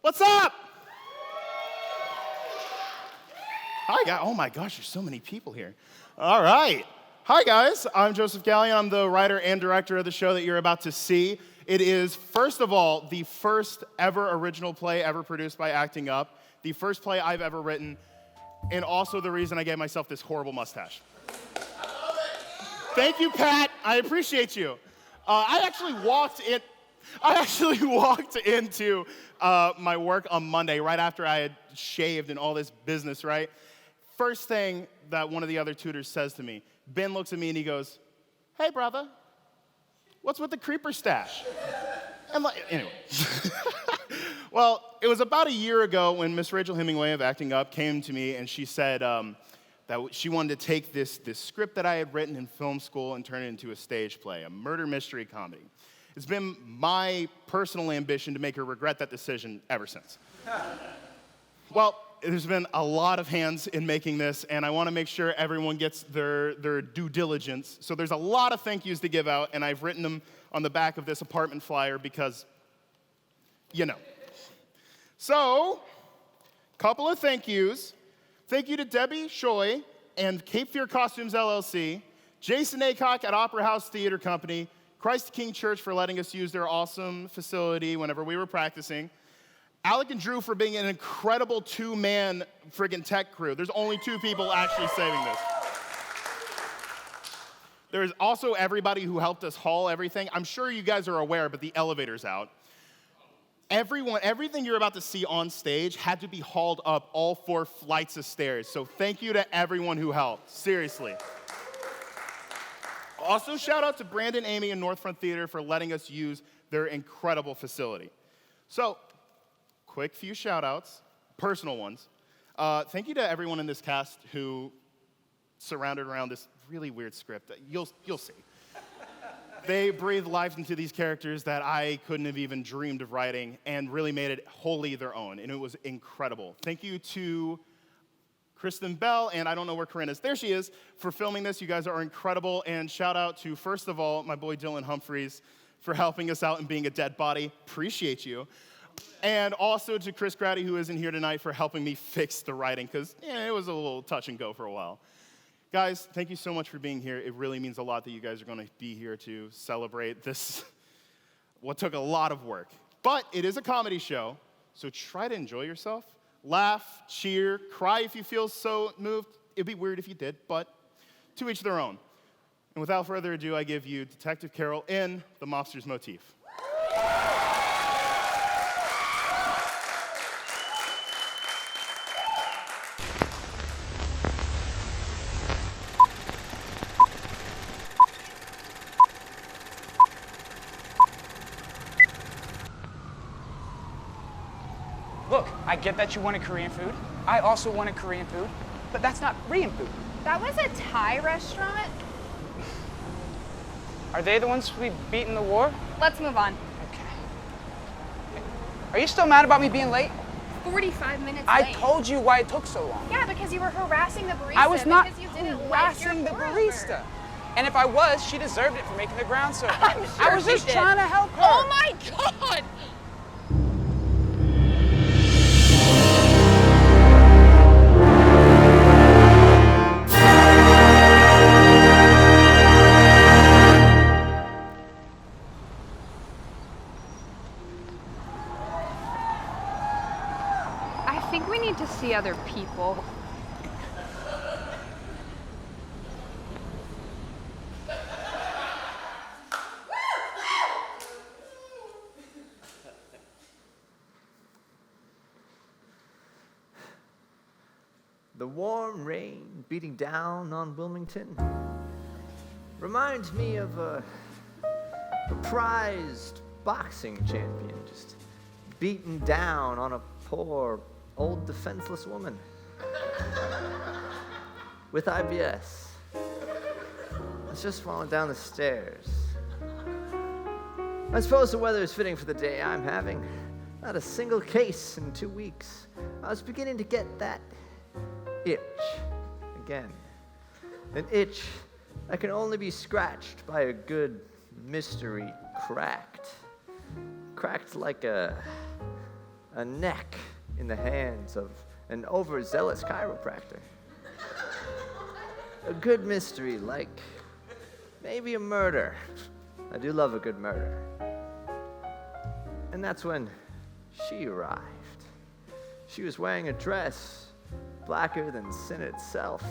What's up? Hi, guys. Oh my gosh, there's so many people here. All right. Hi, guys. I'm Joseph Galyean. I'm the writer and director of the show that you're about to see. It is, first of all, the first ever original play ever produced by Acting Up, the first play I've ever written, and also the reason I gave myself this horrible mustache. Thank you, Pat. I appreciate you. I actually walked into my work on Monday right after I had shaved and all this business, right? First thing that one of the other tutors says to me, Ben looks at me and he goes, "Hey, brother, what's with the creeper stash?" And anyway. Well, it was about a year ago when Miss Rachel Hemingway of Acting Up came to me and she said that she wanted to take this script that I had written in film school and turn it into a stage play, a murder mystery comedy. It's been my personal ambition to make her regret that decision ever since. Well, there's been a lot of hands in making this, and I want to make sure everyone gets their due diligence. So there's a lot of thank yous to give out, and I've written them on the back of this apartment flyer because, you know. So, couple of thank yous. Thank you to Debbie Choi and Cape Fear Costumes, LLC, Jason Aycock at Opera House Theater Company, Christ the King Church for letting us use their awesome facility whenever we were practicing, Alec and Drew for being an incredible two-man friggin' tech crew. There's only two people actually saving this. There's also everybody who helped us haul everything. I'm sure you guys are aware, but the elevator's out. Everything you're about to see on stage had to be hauled up all 4 flights of stairs. So thank you to everyone who helped, seriously. Also, shout out to Brandon, Amy, and Northfront Theater for letting us use their incredible facility. So, quick few shout outs, personal ones. Thank you to everyone in this cast who surrounded around this really weird script. You'll see. They breathed life into these characters that I couldn't have even dreamed of writing and really made it wholly their own, and it was incredible. Thank you to Kristen Bell, and I don't know where Corinne is. There she is, for filming this. You guys are incredible, and shout out to, first of all, my boy Dylan Humphreys for helping us out and being a dead body. Appreciate you. And also to Chris Grady, who isn't here tonight, for helping me fix the writing, because it was a little touch and go for a while. Guys, thank you so much for being here. It really means a lot that you guys are going to be here to celebrate this, what took a lot of work. But it is a comedy show, so try to enjoy yourself. Laugh, cheer, cry if you feel so moved. It'd be weird if you did, but to each their own. And without further ado, I give you Detective Carol in The MOBSTER'S Motif. Look, I get that you wanted Korean food. I also wanted Korean food, but that's not Korean food. That was a Thai restaurant. Are they the ones we beat in the war? Let's move on. Okay. Are you still mad about me being late? 45 minutes I late. told you why it took so long. Yeah, because you were harassing the barista. I was not because you didn't harassing the like your barista. And if I was, she deserved it for making the ground so I'm sure I was she just did. trying to help her. Oh my God! I think we need to see other people. The warm rain beating down on Wilmington reminds me of a prized boxing champion just beaten down on a poor, old, defenseless woman with IBS. It's just falling down the stairs. I suppose the weather is fitting for the day I'm having. Not a single case in 2 weeks. I was beginning to get that itch again. An itch that can only be scratched by a good mystery cracked. Cracked like a a neck in the hands of an overzealous chiropractor. A good mystery, like maybe a murder. I do love a good murder. And that's when she arrived. She was wearing a dress blacker than sin itself.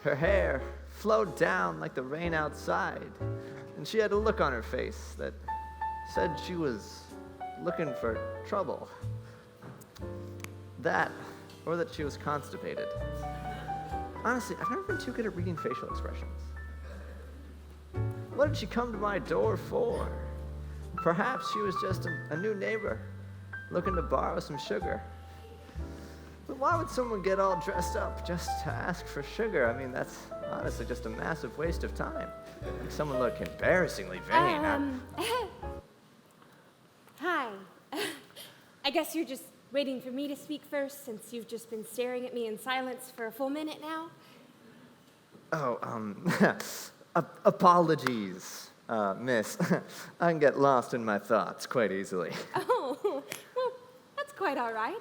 Her hair flowed down like the rain outside, and she had a look on her face that said she was looking for trouble. That, or that she was constipated. Honestly, I've never been too good at reading facial expressions. What did she come to my door for? Perhaps she was just a new neighbor looking to borrow some sugar. But why would someone get all dressed up just to ask for sugar? I mean, that's honestly just a massive waste of time. Like someone look embarrassingly vain. Hi. I guess you're just waiting for me to speak first since you've just been staring at me in silence for a full minute now? Apologies, miss. I can get lost in my thoughts quite easily. Oh, well, that's quite all right,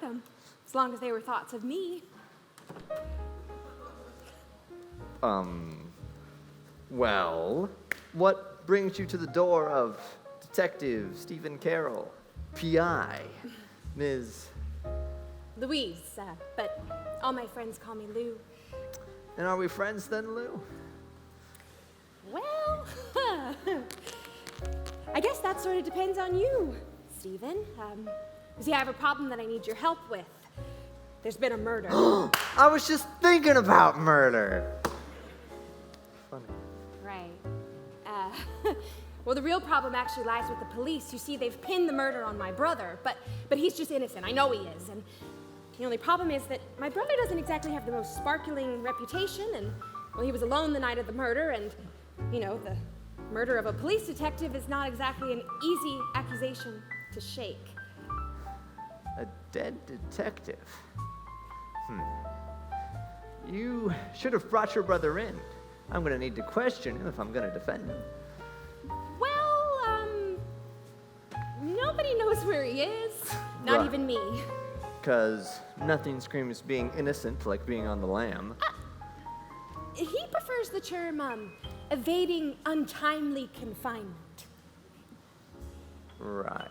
as long as they were thoughts of me. Well, what brings you to the door of Detective Stephen Carroll, P.I., Ms. Louise, but all my friends call me Lou. And are we friends then, Lou? Well, I guess that sort of depends on you, Stephen. You see, I have a problem that I need your help with. There's been a murder. I was just thinking about murder. Funny. Right. Well, the real problem actually lies with the police. You see, they've pinned the murder on my brother, but he's just innocent. I know he is. And the only problem is that my brother doesn't exactly have the most sparkling reputation, and, well, he was alone the night of the murder, and, you know, the murder of a police detective is not exactly an easy accusation to shake. A dead detective? You should have brought your brother in. I'm going to need to question him if I'm going to defend him. Well, nobody knows where he is. Not Right. even me. 'Cause nothing screams being innocent like being on the lam. He prefers the term, evading untimely confinement. Right.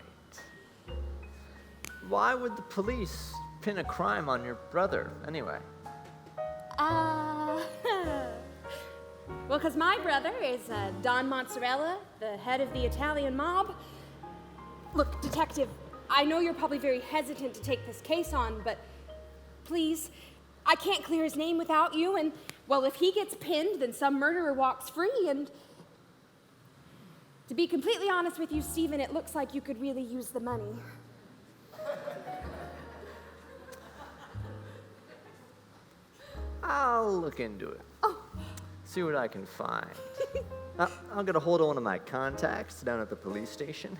Why would the police pin a crime on your brother, anyway? Well, because my brother is Don Mozzarella, the head of the Italian mob. Look, detective, I know you're probably very hesitant to take this case on, but please, I can't clear his name without you, and, well, if he gets pinned, then some murderer walks free, and to be completely honest with you, Stephen, it looks like you could really use the money. I'll look into it. Oh. See what I can find. I'll get a hold of one of my contacts down at the police station.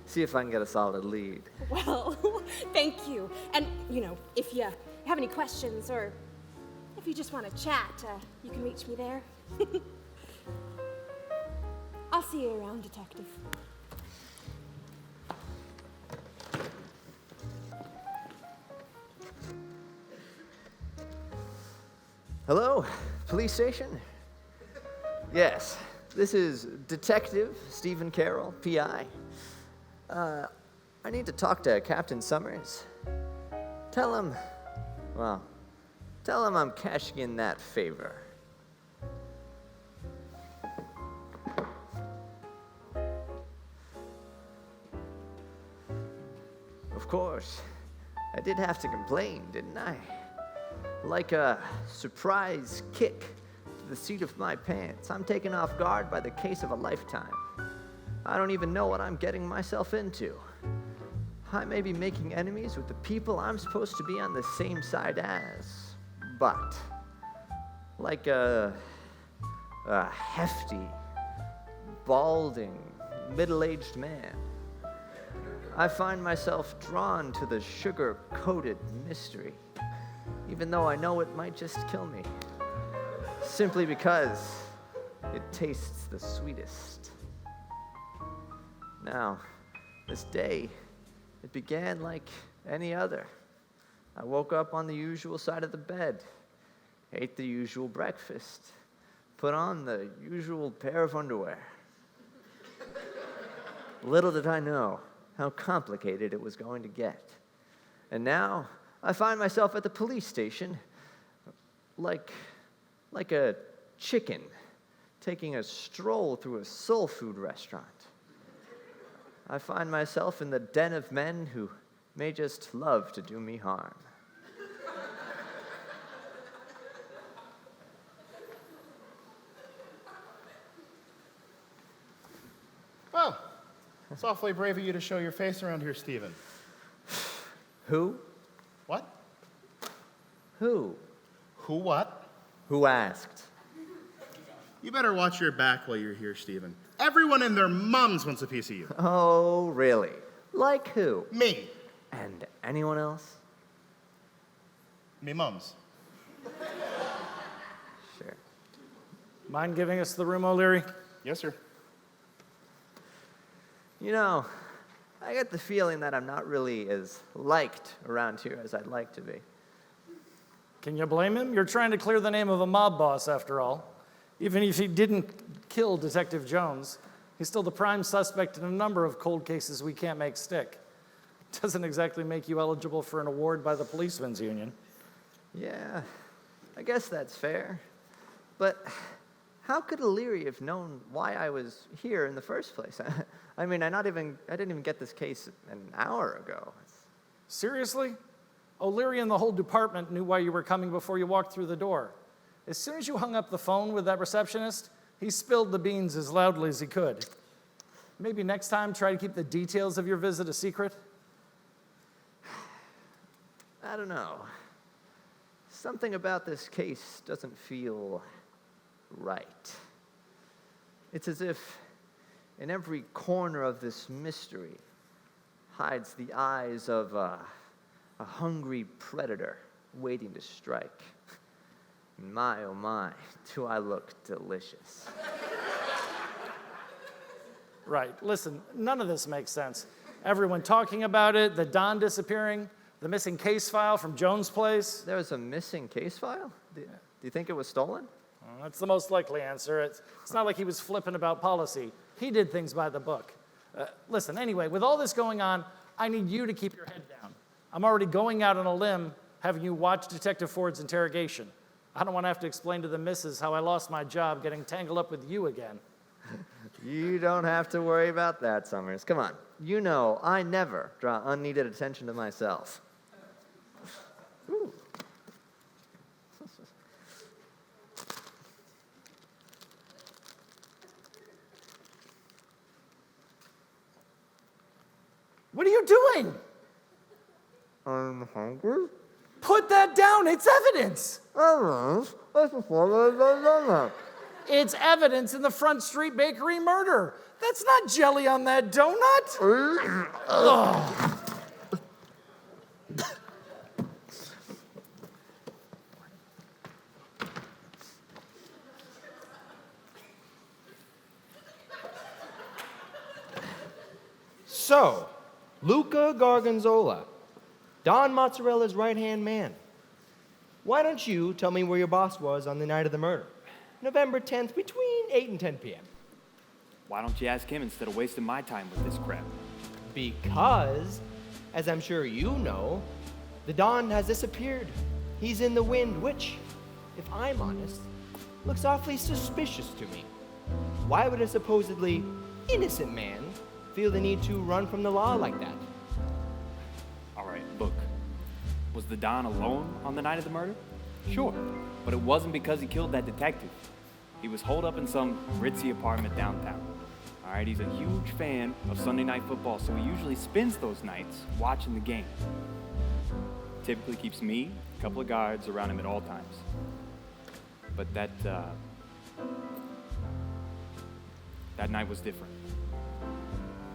See if I can get a solid lead. Well, thank you. And, you know, if you have any questions or if you just want to chat, you can reach me there. I'll see you around, detective. Hello, police station? Yes, this is Detective Stephen Carroll, P.I. I need to talk to Captain Summers. Tell him I'm cashing in that favor. Of course, I did have to complain, didn't I? Like a surprise kick to the seat of my pants, I'm taken off guard by the case of a lifetime. I don't even know what I'm getting myself into. I may be making enemies with the people I'm supposed to be on the same side as, but like a hefty, balding, middle-aged man, I find myself drawn to the sugar-coated mystery, even though I know it might just kill me, simply because it tastes the sweetest. Now, this day, it began like any other. I woke up on the usual side of the bed, ate the usual breakfast, put on the usual pair of underwear. Little did I know how complicated it was going to get. And now I find myself at the police station like a chicken taking a stroll through a soul food restaurant. I find myself in the den of men who may just love to do me harm. Well, it's awfully brave of you to show your face around here, Stephen. Who? What? Who? Who what? Who asked? You better watch your back while you're here, Stephen. Everyone and their mums wants a piece of you. Oh, really? Like who? Me. And anyone else? Me mums. Sure. Mind giving us the room, O'Leary? Yes, sir. You know, I get the feeling that I'm not really as liked around here as I'd like to be. Can you blame him? You're trying to clear the name of a mob boss, after all. Even if he didn't kill Detective Jones, he's still the prime suspect in a number of cold cases we can't make stick. Doesn't exactly make you eligible for an award by the Policemen's Union. Yeah, I guess that's fair. But how could O'Leary have known why I was here in the first place? I mean, I didn't even get this case an hour ago. Seriously? O'Leary and the whole department knew why you were coming before you walked through the door. As soon as you hung up the phone with that receptionist, he spilled the beans as loudly as he could. Maybe next time try to keep the details of your visit a secret? I don't know. Something about this case doesn't feel right. It's as if in every corner of this mystery hides the eyes of a hungry predator waiting to strike. My, oh my, do I look delicious. Right. Listen, none of this makes sense. Everyone talking about it, the Don disappearing, the missing case file from Jones' place. There was a missing case file? Do you think it was stolen? Well, that's the most likely answer. It's not like he was flippant about policy. He did things by the book. Listen, anyway, with all this going on, I need you to keep your head down. I'm already going out on a limb having you watch Detective Ford's interrogation. I don't want to have to explain to the missus how I lost my job getting tangled up with you again. You don't have to worry about that, Summers. Come on. You know I never draw unneeded attention to myself. Ooh. What are you doing? I'm hungry? Put that down. It's evidence. It's evidence in the Front Street Bakery murder. That's not jelly on that donut. Ugh. So, Luca Gargonzola, Don Mozzarella's right-hand man. Why don't you tell me where your boss was on the night of the murder? November 10th, between 8 and 10 p.m. Why don't you ask him instead of wasting my time with this crap? Because, as I'm sure you know, the Don has disappeared. He's in the wind, which, if I'm honest, looks awfully suspicious to me. Why would a supposedly innocent man feel the need to run from the law like that? All right, look. Was the Don alone on the night of the murder? Sure, but it wasn't because he killed that detective. He was holed up in some ritzy apartment downtown. All right, he's a huge fan of Sunday Night Football, so he usually spends those nights watching the game. Typically keeps me, a couple of guards around him at all times. But that night was different.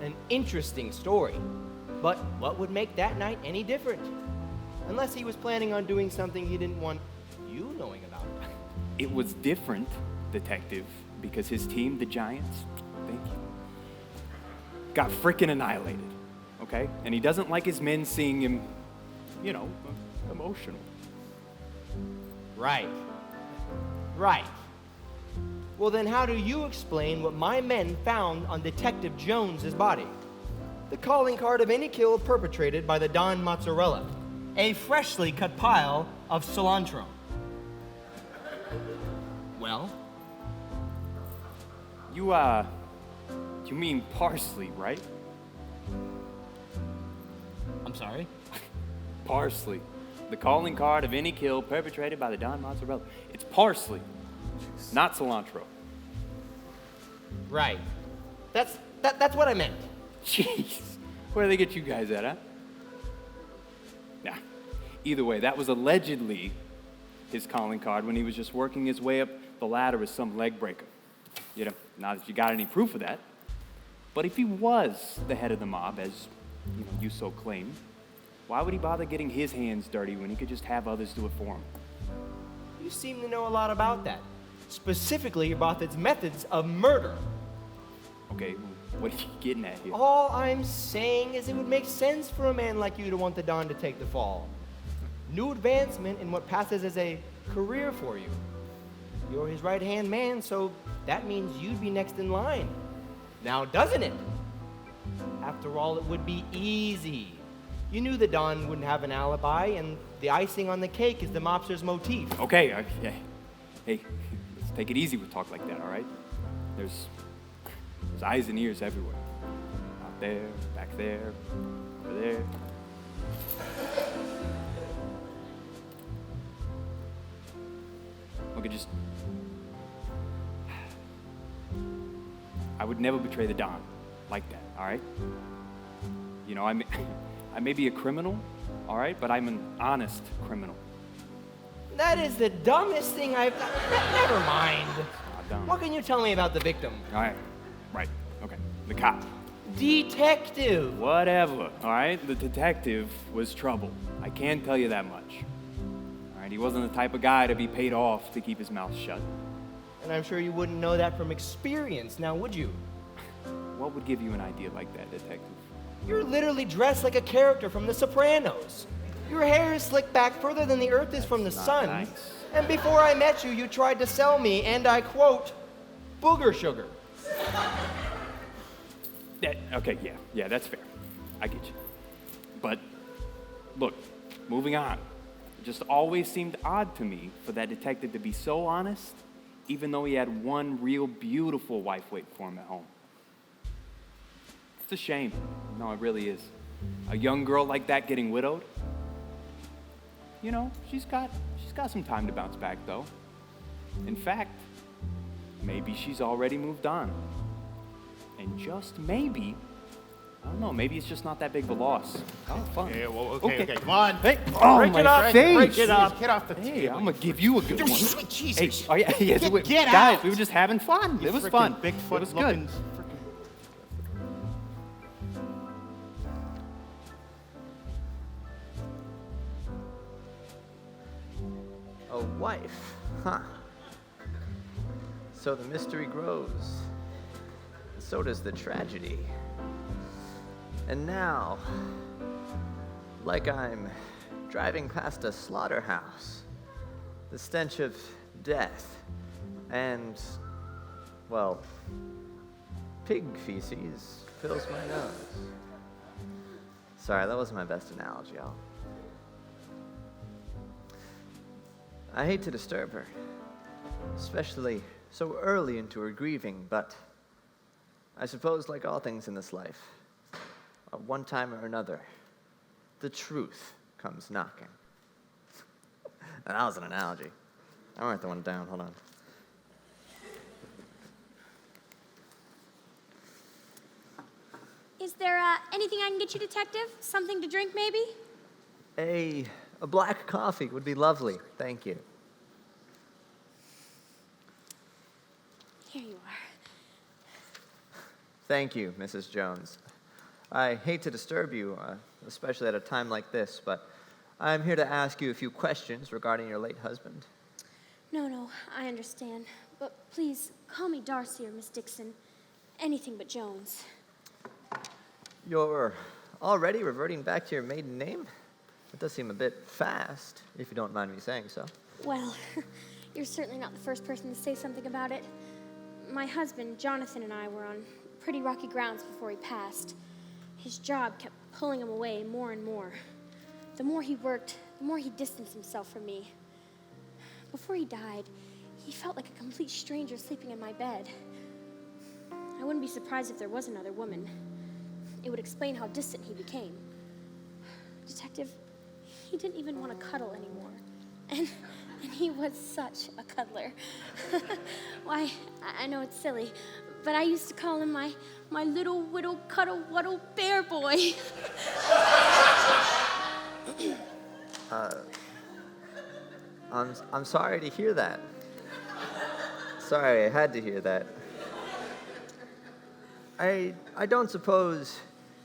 An interesting story. But what would make that night any different? Unless he was planning on doing something he didn't want you knowing about. It was different, Detective, because his team, the Giants, thank you, got frickin' annihilated, okay? And he doesn't like his men seeing him you know, emotional. Right. Right. Well, then how do you explain what my men found on Detective Jones's body? The calling card of any kill perpetrated by the Don Mozzarella. A freshly cut pile of cilantro. Well? You mean parsley, right? I'm sorry? Parsley. The calling card of any kill perpetrated by the Don Mozzarella. It's parsley, not cilantro. Right. That's what I meant. Jeez. Where do they get you guys at, huh? Nah. Either way, that was allegedly his calling card when he was just working his way up the ladder as some leg breaker. You know, not that you got any proof of that. But if he was the head of the mob, as you so claim, why would he bother getting his hands dirty when he could just have others do it for him? You seem to know a lot about that. Specifically about its methods of murder. Okay, what are you getting at here? All I'm saying is it would make sense for a man like you to want the Don to take the fall. New advancement in what passes as a career for you. You're his right-hand man, so that means you'd be next in line. Now, doesn't it? After all, it would be easy. You knew the Don wouldn't have an alibi, and the icing on the cake is the MOBSTER'S motif. Okay, hey, let's take it easy with talk like that, all right? There's eyes and ears everywhere. Out there, back there, over there. Okay, I would never betray the Don like that, all right? You know, I may be a criminal, all right, but I'm an honest criminal. That is the dumbest thing I've... Never mind. Dumb. What can you tell me about the victim? All right, okay, the cop. Detective. Whatever, all right? The detective was trouble. I can tell you that much. All right, he wasn't the type of guy to be paid off to keep his mouth shut. And I'm sure you wouldn't know that from experience, now would you? What would give you an idea like that, detective? You're literally dressed like a character from The Sopranos. Your hair is slicked back further than the earth is from the sun. Nice. And before I met you, you tried to sell me, and I quote, booger sugar. Okay, yeah, that's fair. I get you. But, look, moving on. It just always seemed odd to me for that detective to be so honest, even though he had one real beautiful wife waiting for him at home. It's a shame. No, it really is. A young girl like that getting widowed, you know, she's got some time to bounce back, though. In fact, maybe she's already moved on. And just maybe, I don't know, maybe it's just not that big of a loss. Oh, fun. Okay, okay, come on. Hey, oh, Break it up, face. break it up. Get off the Hey, table. I'm gonna give you a good one. Jesus. Hey, oh yeah, Get guys, out. we were just having fun. It was Frickin' fun. Bigfoot It was looking. good. A wife, huh? So the mystery grows. So does the tragedy. And now, like I'm driving past a slaughterhouse, the stench of death and, well, pig feces fills my nose. Sorry, that wasn't my best analogy. I hate to disturb her, especially so early into her grieving, but I suppose, like all things in this life, at one time or another, the truth comes knocking. And that was an analogy. I write the one down, hold on. Is there anything I can get you, Detective? Something to drink, maybe? A black coffee would be lovely, thank you. Here you are. Thank you, Mrs. Jones. I hate to disturb you, especially at a time like this, but I'm here to ask you a few questions regarding your late husband. No, I understand. But please, call me Darcy or Miss Dixon. Anything but Jones. You're already reverting back to your maiden name? It does seem a bit fast, if you don't mind me saying so. Well, you're certainly not the first person to say something about it. My husband, Jonathan, and I were on pretty rocky grounds before he passed. His job kept pulling him away more and more. The more he worked, the more he distanced himself from me. Before he died, he felt like a complete stranger sleeping in my bed. I wouldn't be surprised if there was another woman. It would explain how distant he became. Detective, he didn't even want to cuddle anymore. And he was such a cuddler. Why, I know it's silly, but I used to call him my little whittle cuddle wuddle bear boy. I'm sorry to hear that. Sorry, I had to hear that. I don't suppose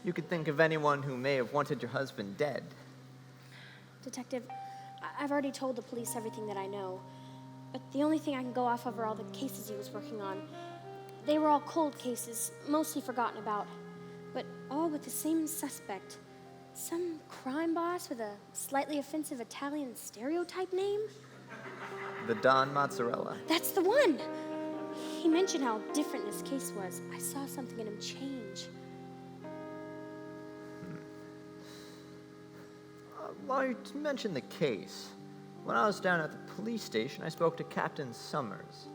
you could think of anyone who may have wanted your husband dead. Detective, I've already told the police everything that I know, but the only thing I can go off of are all the cases he was working on. They were all cold cases, mostly forgotten about, but all with the same suspect. Some crime boss with a slightly offensive Italian stereotype name? The Don Mozzarella. That's the one! He mentioned how different this case was. I saw something in him change. Well, you mentioned the case. When I was down at the police station, I spoke to Captain Summers,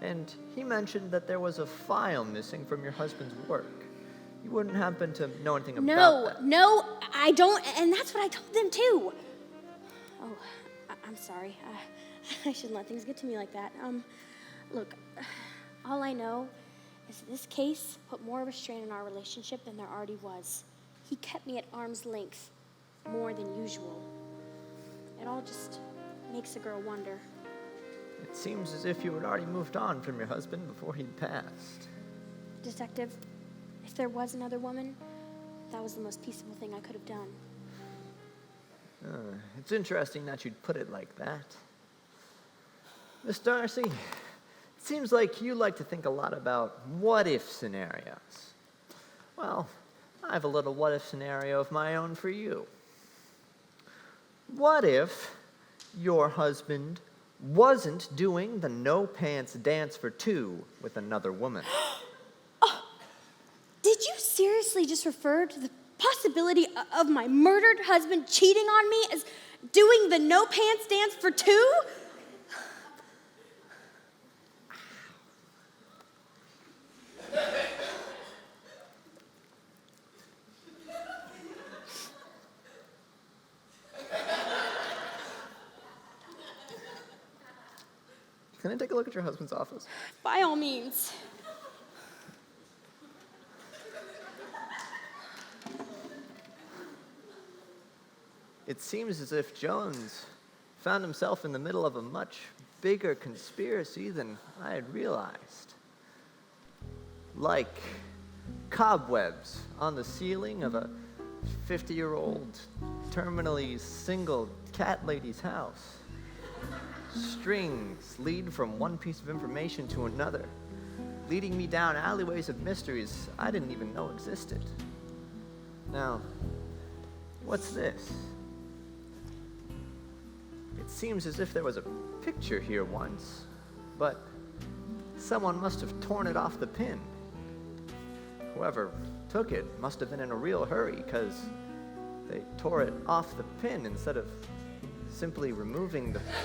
and he mentioned that there was a file missing from your husband's work. You wouldn't happen to know anything about that? No, I don't, and that's what I told them too. Oh, I'm sorry. I shouldn't let things get to me like that. Look, all I know is this case put more of a strain on our relationship than there already was. He kept me at arm's length, more than usual. It all just makes a girl wonder. It seems as if you had already moved on from your husband before he'd passed. Detective, if there was another woman, that was the most peaceable thing I could have done. It's interesting that you'd put it like that. Miss Darcy, it seems like you like to think a lot about what-if scenarios. Well, I have a little what-if scenario of my own for you. What if your husband wasn't doing the no-pants dance for two with another woman? Did you seriously just refer to the possibility of my murdered husband cheating on me as doing the no pants dance for two? Can I take a look at your husband's office? By all means. It seems as if Jones found himself in the middle of a much bigger conspiracy than I had realized. Like cobwebs on the ceiling of a 50-year-old, terminally single cat lady's house. Strings lead from one piece of information to another, leading me down alleyways of mysteries I didn't even know existed. Now, what's this? It seems as if there was a picture here once, but someone must have torn it off the pin. Whoever took it must have been in a real hurry, because they tore it off the pin instead of simply removing the pin.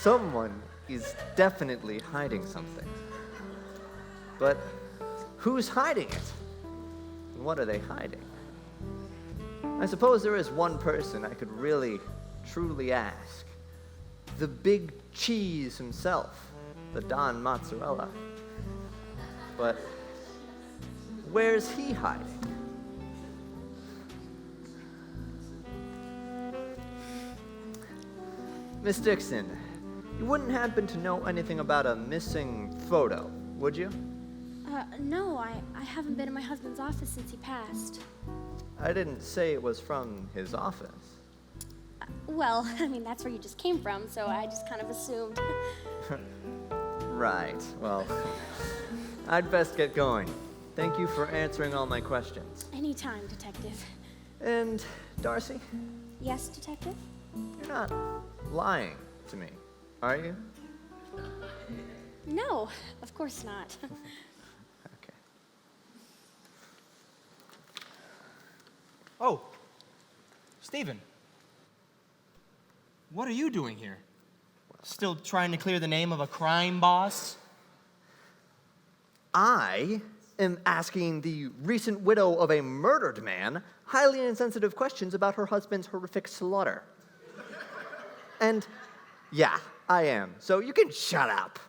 Someone is definitely hiding something. But who's hiding it? And what are they hiding? I suppose there is one person I could really, truly ask. The big cheese himself, the Don Mozzarella. But where's he hiding? Miss Dixon, you wouldn't happen to know anything about a missing photo, would you? No, I haven't been in my husband's office since he passed. I didn't say it was from his office. Well, I mean, that's where you just came from, so I just kind of assumed. Right, well, I'd best get going. Thank you for answering all my questions. Anytime, Detective. And Darcy, Yes, Detective? you're not lying to me, are you? No, of course not. Okay. Oh, Stephen. What are you doing here? Still trying to clear the name of a crime boss? I am asking the recent widow of a murdered man highly insensitive questions about her husband's horrific slaughter. And yeah, I am. So you can shut up.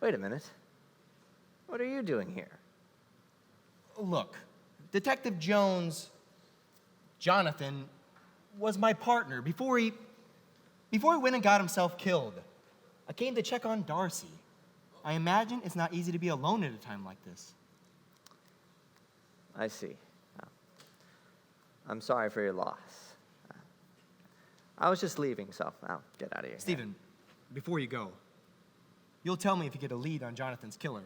Wait a minute. What are you doing here? Look, Detective Jones, Jonathan, was my partner before he went and got himself killed. I came to check on Darcy. I imagine it's not easy to be alone at a time like this. I see. I'm sorry for your loss. I was just leaving, so I'll get out of here. Stephen, before you go, you'll tell me if you get a lead on Jonathan's killer.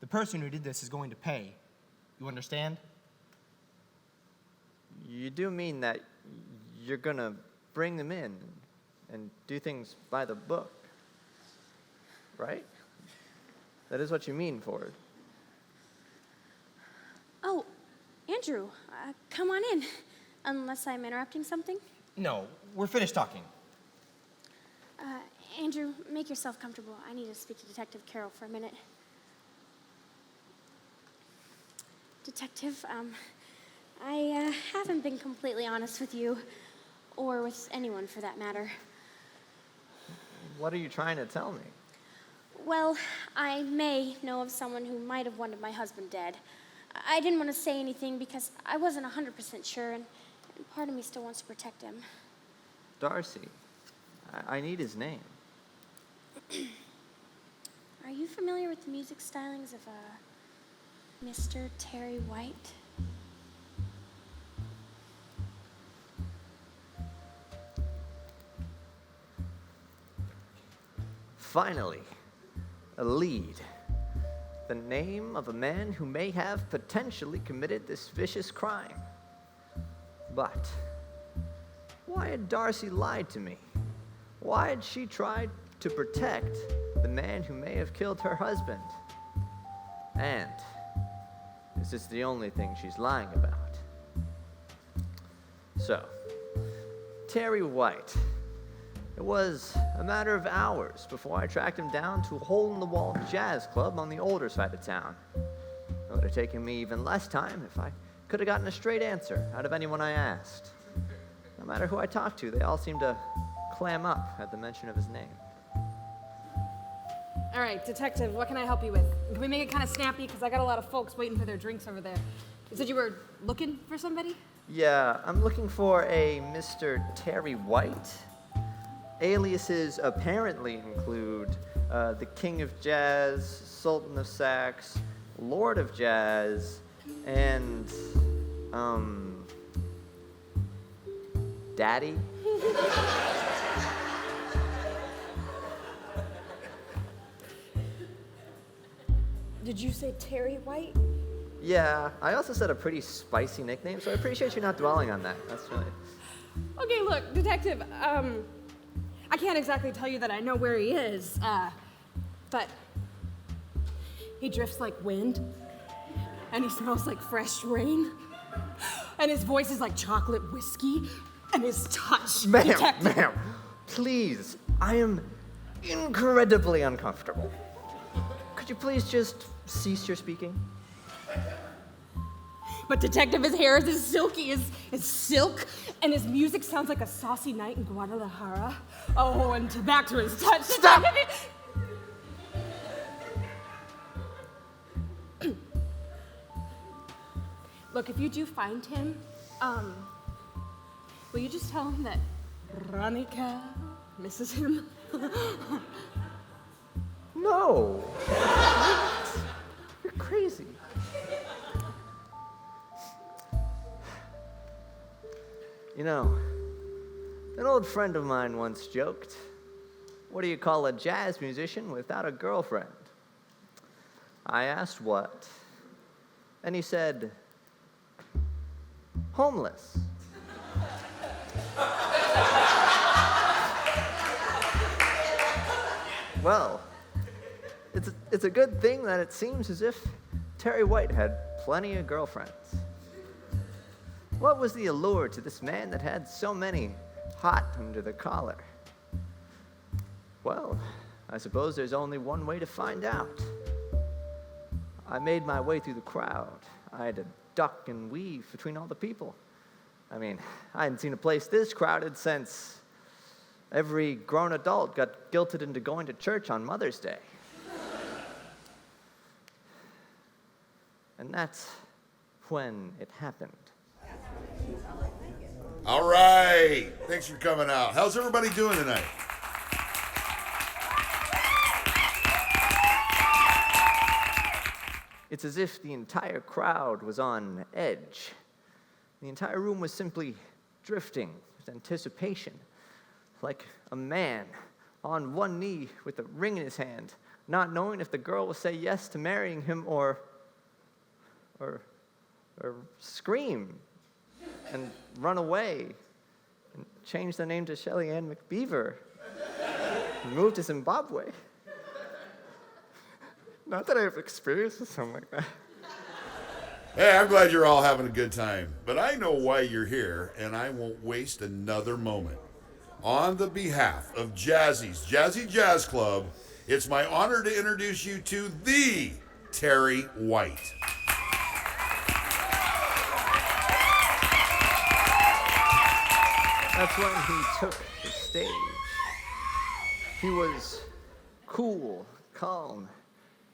The person who did this is going to pay. You understand? You do mean that you're gonna bring them in and do things by the book, right? That is what you mean, Ford. Oh, Andrew, come on in. Unless I'm interrupting something. No, we're finished talking. Andrew, make yourself comfortable. I need to speak to Detective Carroll for a minute. Detective, I haven't been completely honest with you, or with anyone for that matter. What are you trying to tell me? Well, I may know of someone who might have wanted my husband dead. I didn't want to say anything because I wasn't 100% sure, and part of me still wants to protect him. Darcy. I need his name. Are you familiar with the music stylings of Mr. Terry White? Finally, a lead. The name of a man who may have potentially committed this vicious crime. But why had Darcy lied to me? Why had she tried to protect the man who may have killed her husband? And is this the only thing she's lying about? So, Terry White. It was a matter of hours before I tracked him down to a hole-in-the-wall jazz club on the older side of town. It would have taken me even less time if I could have gotten a straight answer out of anyone I asked. No matter who I talked to, they all seemed to clam up at the mention of his name. All right, Detective, what can I help you with? Can we make it kind of snappy? Because I got a lot of folks waiting for their drinks over there. You said you were looking for somebody? Yeah, I'm looking for a Mr. Terry White. Aliases apparently include the King of Jazz, Sultan of Sax, Lord of Jazz, and, Daddy? Did you say Terry White? Yeah, I also said a pretty spicy nickname, so I appreciate you not dwelling on that. That's really... Okay, look, Detective, I can't exactly tell you that I know where he is, but he drifts like wind, and he smells like fresh rain, and his voice is like chocolate whiskey, and his touch, Detective. Ma'am, please, I am incredibly uncomfortable. Could you please just cease your speaking? But Detective, his hair is as silky as silk, and his music sounds like a saucy night in Guadalajara. Oh, and back to his touch. Stop! Look, if you do find him, will you just tell him that Veronica misses him? No. You're crazy. You know, an old friend of mine once joked, what do you call a jazz musician without a girlfriend? I asked what, and he said, homeless. Well, it's a good thing that it seems as if Terry White had plenty of girlfriends. What was the allure to this man that had so many hot under the collar? Well, I suppose there's only one way to find out. I made my way through the crowd. I had to duck and weave between all the people. I mean, I hadn't seen a place this crowded since every grown adult got guilted into going to church on Mother's Day. And that's when it happened. All right. Thanks for coming out. How's everybody doing tonight? It's as if the entire crowd was on edge. The entire room was simply drifting with anticipation, like a man on one knee with a ring in his hand, not knowing if the girl will say yes to marrying him or scream and run away and change the name to Shelly Ann McBeaver and move to Zimbabwe. Not that I've experienced something like that. Hey, I'm glad you're all having a good time, but I know why you're here, and I won't waste another moment. On the behalf of Jazzy's Jazzy Jazz Club, it's my honor to introduce you to the Terry White. That's when he took the stage. He was cool, calm,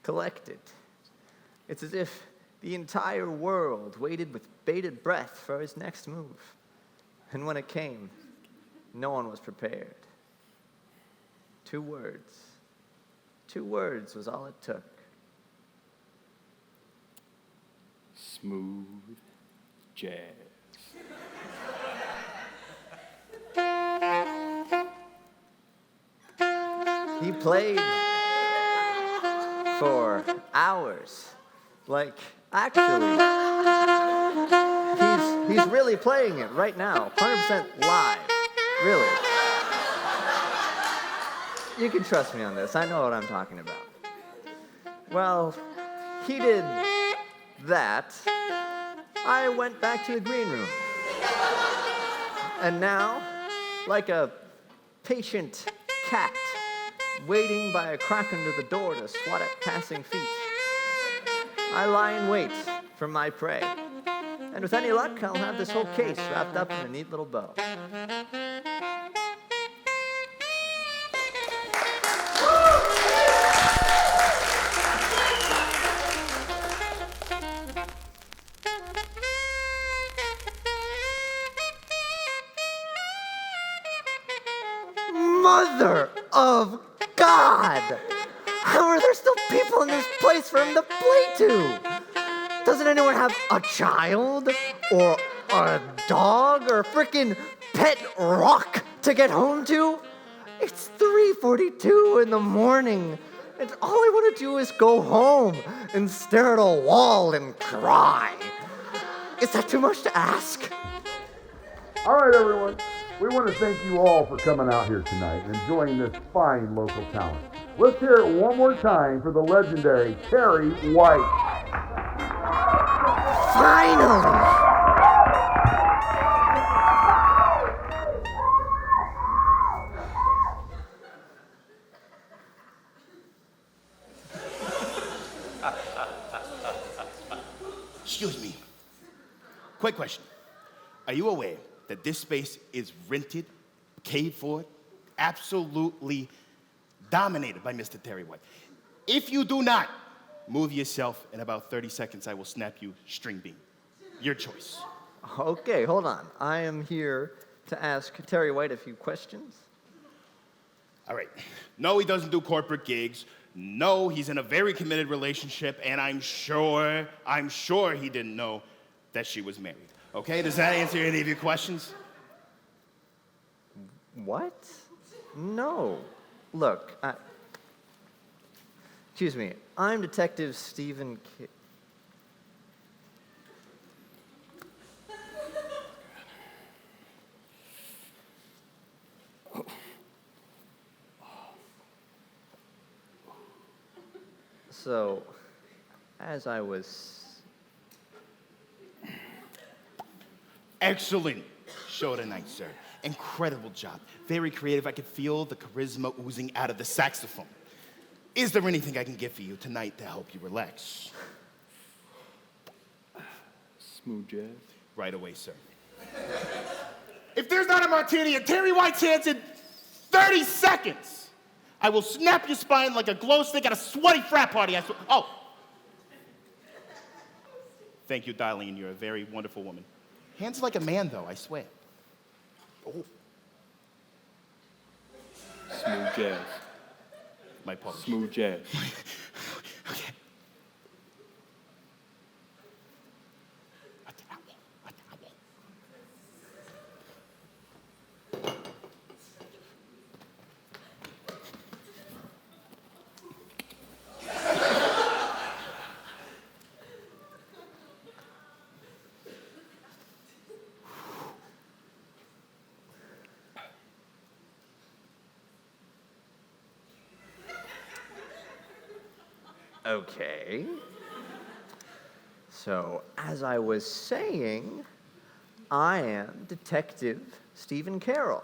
collected. It's as if the entire world waited with bated breath for his next move. And when it came, no one was prepared. 2 words. 2 words was all it took. Smooth jazz. He played for hours. Like, actually, he's really playing it right now, 100% live, really. You can trust me on this, I know what I'm talking about. Well, he did that. I went back to the green room. And now, like a patient cat waiting by a crack under the door to swat at passing feet, I lie in wait for my prey. And with any luck, I'll have this whole case wrapped up in a neat little bow. Mother of God! How are there still people in this place for him to play to? Doesn't anyone have a child? Or a dog? Or a frickin' pet rock to get home to? It's 3:42 in the morning, and all I want to do is go home and stare at a wall and cry. Is that too much to ask? All right, everyone. We want to thank you all for coming out here tonight and enjoying this fine local talent. Let's hear it one more time for the legendary Terry White. Finally! Excuse me. Quick question. Are you aware that this space is rented, paid for, absolutely dominated by Mr. Terry White? If you do not, move yourself. In about 30 seconds, I will snap you string bean. Your choice. Okay, hold on. I am here to ask Terry White a few questions. All right. No, he doesn't do corporate gigs. No, he's in a very committed relationship, and I'm sure he didn't know that she was married. Okay, does that answer any of your questions? What? No. look, excuse me, I'm Detective Stephen So, as I was... Excellent show tonight, sir. Incredible job. Very creative. I could feel the charisma oozing out of the saxophone. Is there anything I can get for you tonight to help you relax? Smooth jazz. Right away, sir. If there's not a martini in Terry White's hands in 30 seconds, I will snap your spine like a glow stick at a sweaty frat party. Oh. Thank you, Darlene. You're a very wonderful woman. Hands like a man, though, I swear. Oh. Smooth jazz. My publisher. Smooth jazz. Okay. Okay. So, as I was saying, I am Detective Stephen Carroll,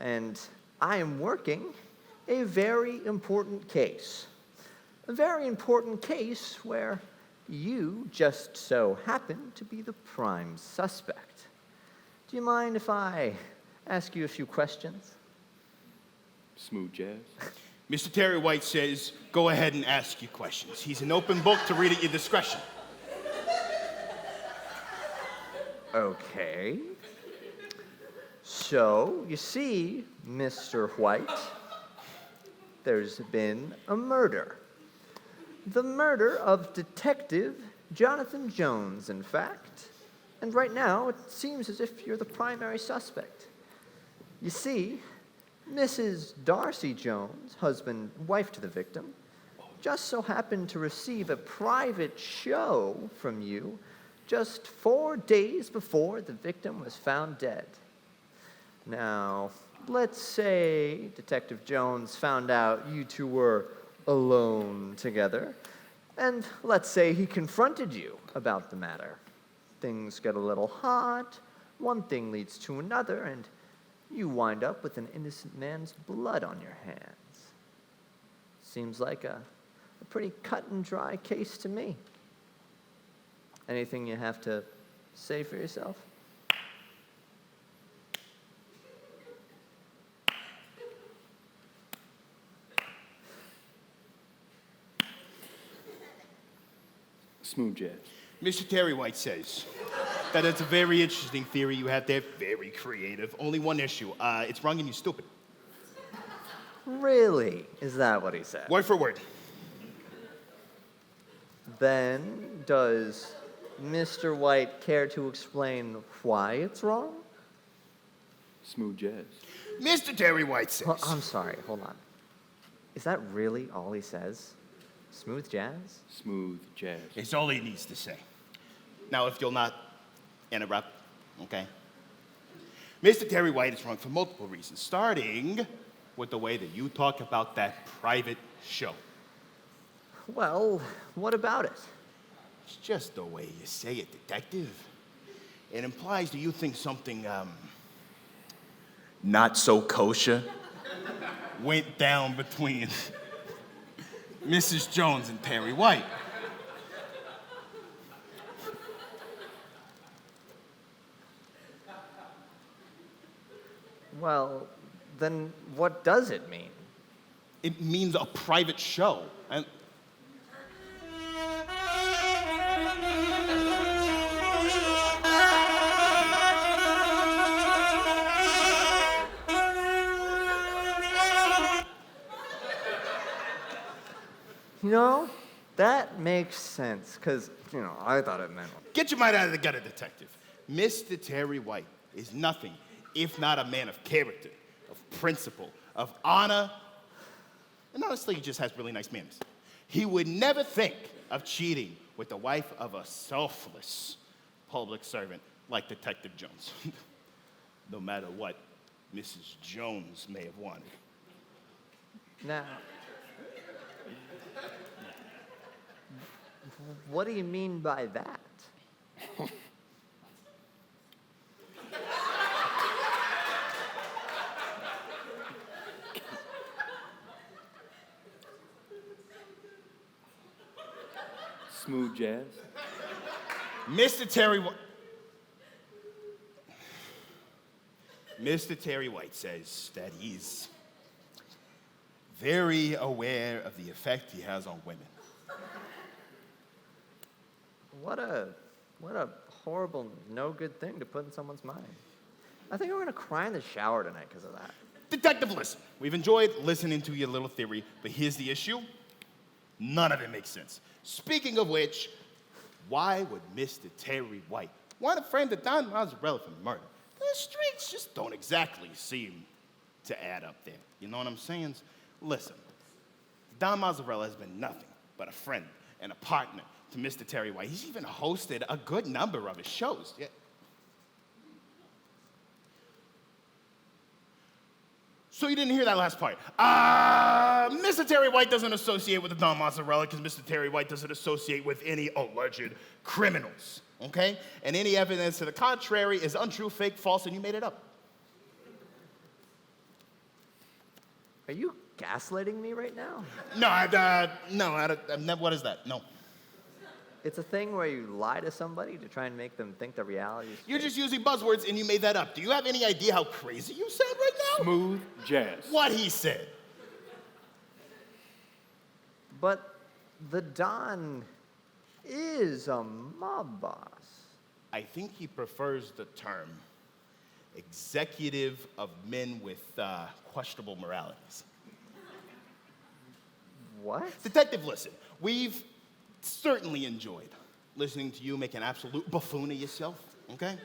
and I am working a very important case. A very important case where you just so happen to be the prime suspect. Do you mind if I ask you a few questions? Smooth jazz. Mr. Terry White says, go ahead and ask your questions. He's an open book to read at your discretion. Okay. So, you see, Mr. White, there's been a murder. The murder of Detective Jonathan Jones, in fact. And right now, it seems as if you're the primary suspect. You see, Mrs. Darcy Jones, husband, wife to the victim, just so happened to receive a private show from you just 4 days before the victim was found dead. Now, let's say Detective Jones found out you two were alone together, and let's say he confronted you about the matter. Things get a little hot, one thing leads to another, and you wind up with an innocent man's blood on your hands. Seems like a pretty cut and dry case to me. Anything you have to say for yourself? Smooth jazz. Mr. Terry White says that it's a very interesting theory you have there, very creative. Only one issue. It's wrong and you're stupid. Really? Is that what he said? Word for word. Then, does Mr. White care to explain why it's wrong? Smooth jazz. Mr. Terry White says. Well, I'm sorry, hold on. Is that really all he says? Smooth jazz? Smooth jazz. It's all he needs to say. Now, if you'll not interrupt, okay? Mr. Terry White is wrong for multiple reasons, starting with the way that you talk about that private show. Well, what about it? It's just the way you say it, detective. It implies that you think something, not so kosher went down between Mrs. Jones and Terry White. Well, then what does it mean? It means a private show. And You know, that makes sense, because, I thought it meant... get your mind out of the gutter, detective. Mr. Terry White is nothing if not a man of character, of principle, of honor, And honestly, he just has really nice manners. He would never think of cheating with the wife of a selfless public servant like Detective Jones. No matter what Mrs. Jones may have wanted. Now, what do you mean by that? Smooth jazz. Mr. Terry White says that he's very aware of the effect he has on women. What a horrible, no good thing to put in someone's mind. I think I'm gonna cry in the shower tonight because of that. Detective, listen. We've enjoyed listening to your little theory, but here's the issue. None of it makes sense. Speaking of which, why would Mr. Terry White want to frame the Don Mozzarella for murder? The streets just don't exactly seem to add up there. You know what I'm saying? Listen, Don Mozzarella has been nothing but a friend and a partner to Mr. Terry White. He's even hosted a good number of his shows. Yeah. So you didn't hear that last part. Mr. Terry White doesn't associate with the Don Mozzarella because Mr. Terry White doesn't associate with any alleged criminals, okay? And any evidence to the contrary is untrue, fake, false, and you made it up. Are you gaslighting me right now? No, what is that? No. It's a thing where you lie to somebody to try and make them think the reality is You're fake. just using buzzwords and you made that up. Do you have any idea how crazy you sound right now? Smooth jazz. What he said. But the Don is a mob boss. I think he prefers the term executive of men with questionable moralities. What? Detective, listen, we've certainly enjoyed listening to you make an absolute buffoon of yourself, okay?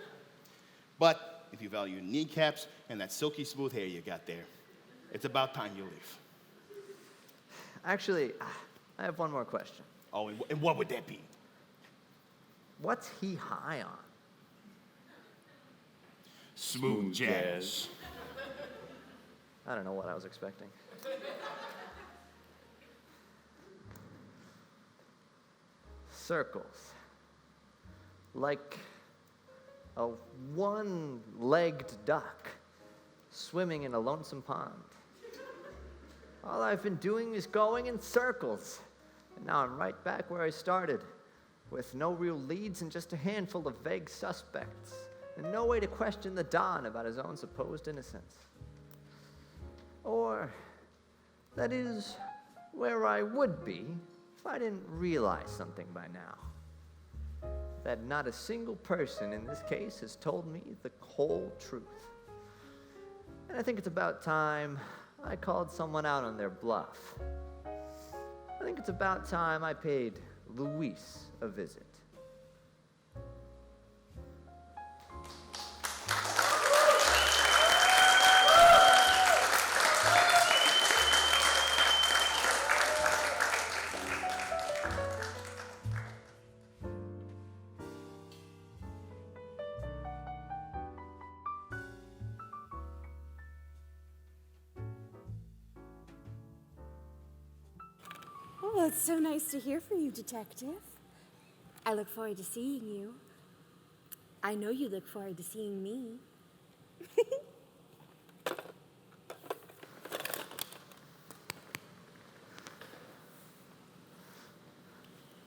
But if you value your kneecaps and that silky smooth hair you got there, it's about time you leave. Actually, I have one more question. Oh, and what would that be? What's he high on? Smooth jazz. I don't know what I was expecting. Circles. Like a one-legged duck swimming in a lonesome pond. All I've been doing is going in circles. And now I'm right back where I started, with no real leads and just a handful of vague suspects, and no way to question the Don about his own supposed innocence. Or, that is, where I would be if I didn't realize something by now. That not a single person in this case has told me the whole truth. And I think it's about time I called someone out on their bluff. I think it's about time I paid Luis a visit. Oh, it's so nice to hear from you, Detective. I look forward to seeing you. I know you look forward to seeing me.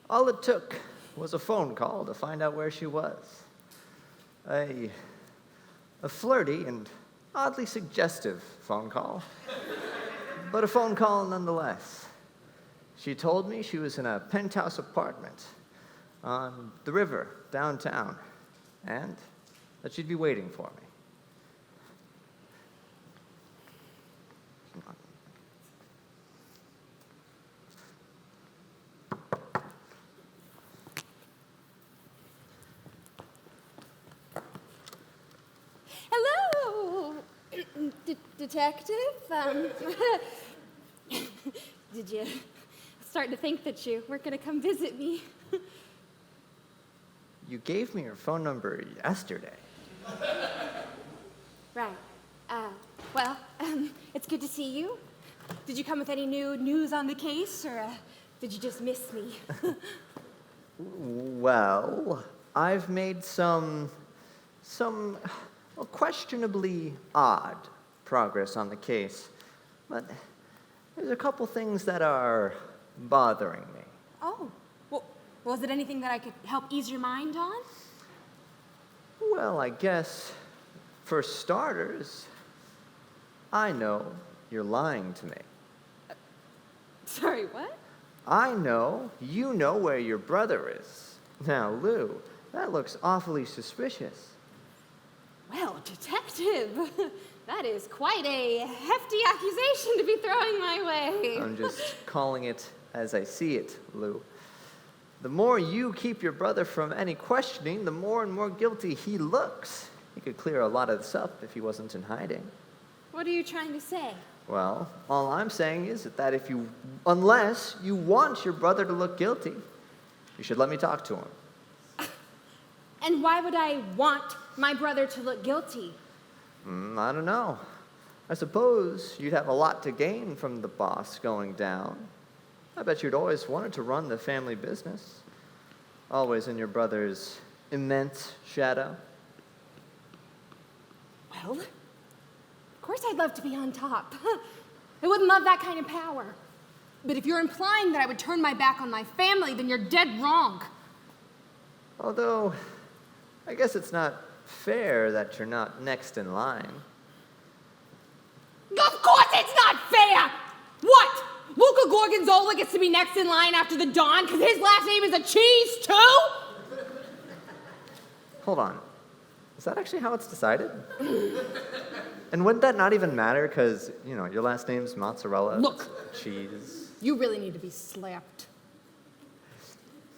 All it took was a phone call to find out where she was. A flirty and oddly suggestive phone call, but a phone call nonetheless. She told me she was in a penthouse apartment on the river downtown, and that she'd be waiting for me. Hello, Detective. Did you start to think that you weren't going to come visit me? You gave me your phone number yesterday. Right. Well, it's good to see you. Did you come with any new news on the case, or did you just miss me? Well, I've made some questionably odd progress on the case, but there's a couple things that are bothering me. Oh, well, was it anything that I could help ease your mind on? Well, I guess, for starters, I know you're lying to me. Sorry, what? I know you know where your brother is. Now, Lou, that looks awfully suspicious. Well, detective, that is quite a hefty accusation to be throwing my way. I'm just calling it as I see it, Lou. The more you keep your brother from any questioning, the more and more guilty he looks. He could clear a lot of this up if he wasn't in hiding. What are you trying to say? Well, all I'm saying is that unless you want your brother to look guilty, you should let me talk to him. And why would I want my brother to look guilty? I don't know. I suppose you'd have a lot to gain from the boss going down. I bet you'd always wanted to run the family business. Always in your brother's immense shadow. Well, of course I'd love to be on top. I wouldn't love that kind of power. But if you're implying that I would turn my back on my family, then you're dead wrong. Although, I guess it's not fair that you're not next in line. Of course it's not fair! What? Luca Gorgonzola gets to be next in line after the Don because his last name is a cheese, too? Hold on. Is that actually how it's decided? And wouldn't that not even matter because, your last name's mozzarella? Look. Cheese. You really need to be slapped.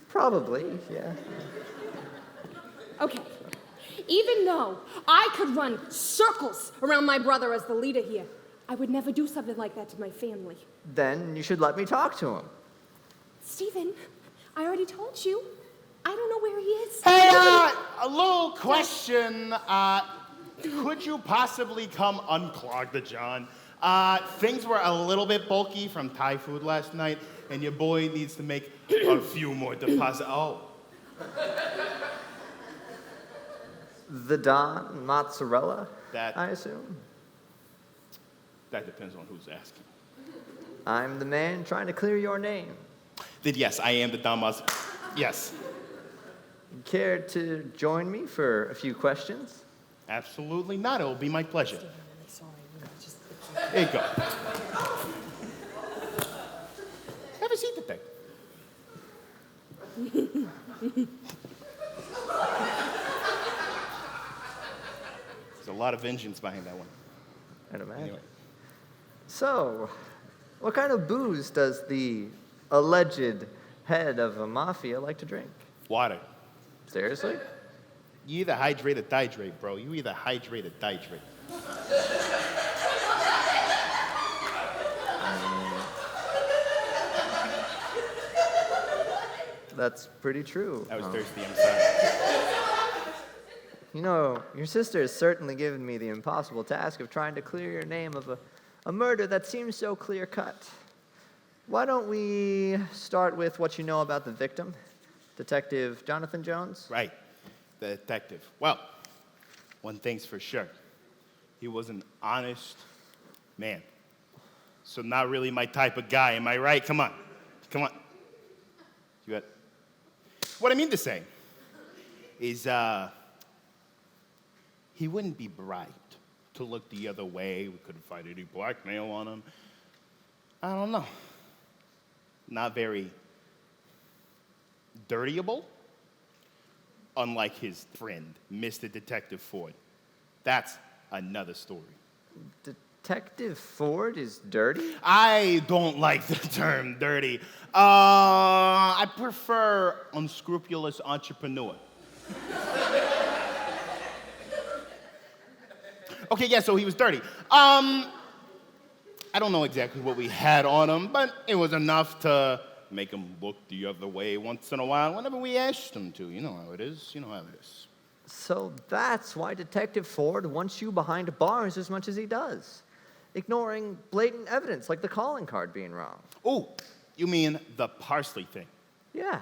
Probably, yeah. Okay. Even though I could run circles around my brother as the leader here, I would never do something like that to my family. Then you should let me talk to him. Stephen, I already told you. I don't know where he is. Hey, a little question. Could you possibly come unclog the John? Things were a little bit bulky from Thai food last night, and your boy needs to make a few more deposits. Oh. The Don mozzarella, That- I assume? That depends on who's asking. I'm the man trying to clear your name. Then yes, I am the Damas. Yes. Care to join me for a few questions? Absolutely not. It will be my pleasure. Here you go. Have a seat today. There's a lot of vengeance behind that one. I'd imagine. Anyway. So, what kind of booze does the alleged head of a mafia like to drink? Water. Seriously? You either hydrate or dihydrate, bro. You either hydrate or dihydrate. That's pretty true. I was thirsty, I'm sorry. Your sister has certainly given me the impossible task of trying to clear your name of a murder that seems so clear-cut. Why don't we start with what you know about the victim, Detective Jonathan Jones? Right, the detective. Well, one thing's for sure. He was an honest man. So not really my type of guy, am I right? Come on. You got... What I mean to say is he wouldn't be bribed to look the other way. We couldn't find any blackmail on him. I don't know. Not very dirtyable, unlike his friend, Mr. Detective Ford. That's another story. Detective Ford is dirty? I don't like the term dirty. I prefer unscrupulous entrepreneur. Okay, yeah, so he was dirty. As I don't know exactly what we had on him, but it was enough to make him look the other way once in a while whenever we asked him to. You know how it is. You know how it is. So that's why Detective Ford wants you behind bars as much as he does, ignoring blatant evidence like the calling card being wrong. Oh, you mean the parsley thing? Yeah,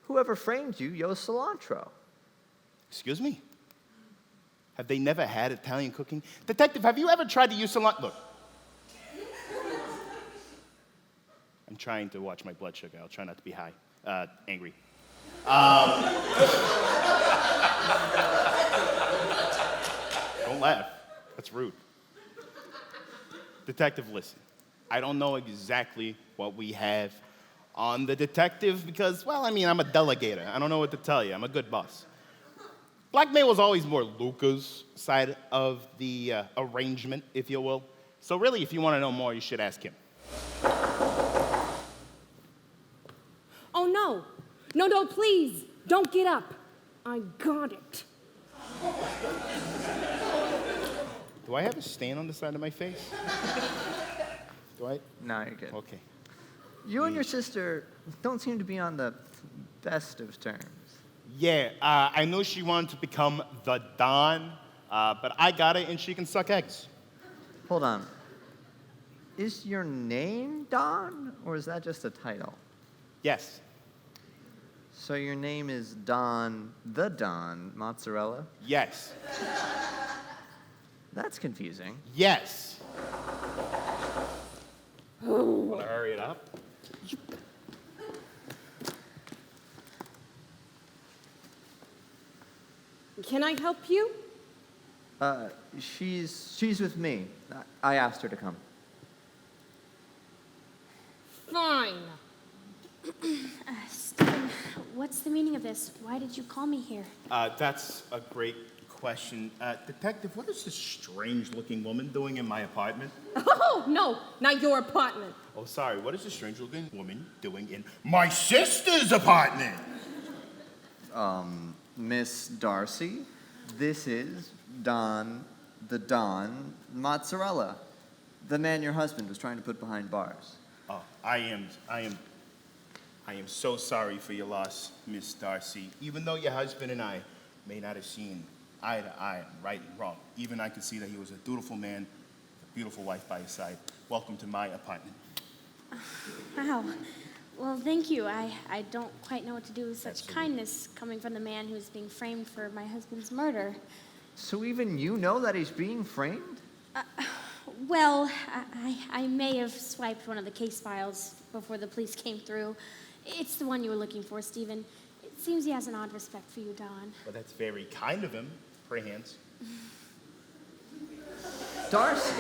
whoever framed you owes cilantro. Excuse me? Have they never had Italian cooking? Detective, have you ever tried to use cilantro? Look. I'm trying to watch my blood sugar. I'll try not to be high. Angry. Don't laugh. That's rude. Detective, listen. I don't know exactly what we have on the detective because, well, I mean, I'm a delegator. I don't know what to tell you. I'm a good boss. Blackmail was always more Luca's side of the arrangement, if you will. So really, if you want to know more, you should ask him. Oh, no. No, please. Don't get up. I got it. Do I have a stain on the side of my face? Do I? No, you're good. Okay. You and your sister don't seem to be on the best of terms. Yeah, I know she wanted to become the Don, but I got it and she can suck eggs. Hold on. Is your name Don, or is that just a title? Yes. So your name is Don, the Don Mozzarella? Yes. That's confusing. Yes. Want to hurry it up? Can I help you? She's with me. I asked her to come. Fine. Stephen, what's the meaning of this? Why did you call me here? That's a great question. Detective, what is this strange-looking woman doing in my apartment? Oh, no, not your apartment. Oh, sorry. What is this strange-looking woman doing in my sister's apartment? Miss Darcy, this is Don, the Don Mozzarella, the man your husband was trying to put behind bars. Oh, I am so sorry for your loss, Miss Darcy. Even though your husband and I may not have seen eye to eye, right and wrong, even I could see that he was a dutiful man, a beautiful wife by his side. Welcome to my apartment. Wow. Well, thank you. I don't quite know what to do with such kindness coming from the man who's being framed for my husband's murder. So even you know that he's being framed? Well, I may have swiped one of the case files before the police came through. It's the one you were looking for, Stephen. It seems he has an odd respect for you, Don. Well, that's very kind of him. Pray hands. Darcy,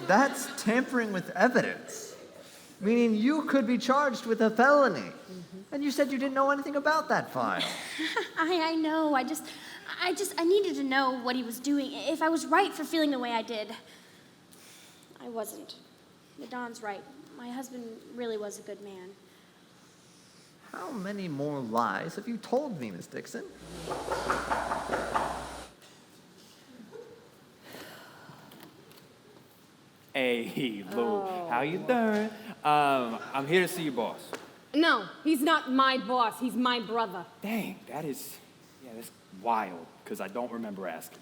that's tampering with evidence. Meaning you could be charged with a felony. And you said you didn't know anything about that file. I know. I needed to know what he was doing. If I was right for feeling the way I did. I wasn't. Don's right. My husband really was a good man. How many more lies have you told me, Miss Dixon? Hey, Lou, how you doing? I'm here to see your boss. No, he's not my boss. He's my brother. Dang, that's wild, because I don't remember asking.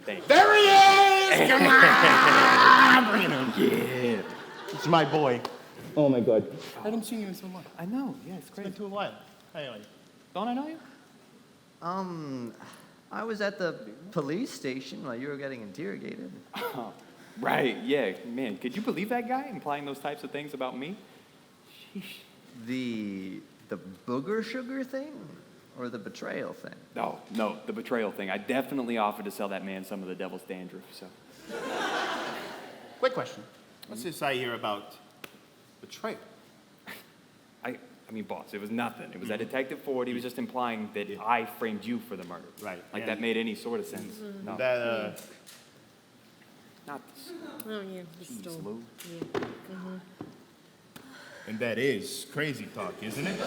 Thanks. There he is! Come on! Bring it on. Yeah. It's my boy. Oh, my God. I haven't seen you in so long. I know, yeah, it's It's crazy. been too a while. How are you? Don't I know you? I was at the police station while you were getting interrogated. Oh, right, yeah. Man, could you believe that guy implying those types of things about me? Sheesh. The booger sugar thing? Or the betrayal thing? No, the betrayal thing. I definitely offered to sell that man some of the devil's dandruff, so. Quick question. What's this I hear about betrayal? I mean, boss, it was nothing. It was that Detective Ford. He was just implying that I framed you for the murder. Right. Like that made any sort of sense. No. That, Not this. Oh, yeah. Jeez, Lou. and that is crazy talk, isn't it?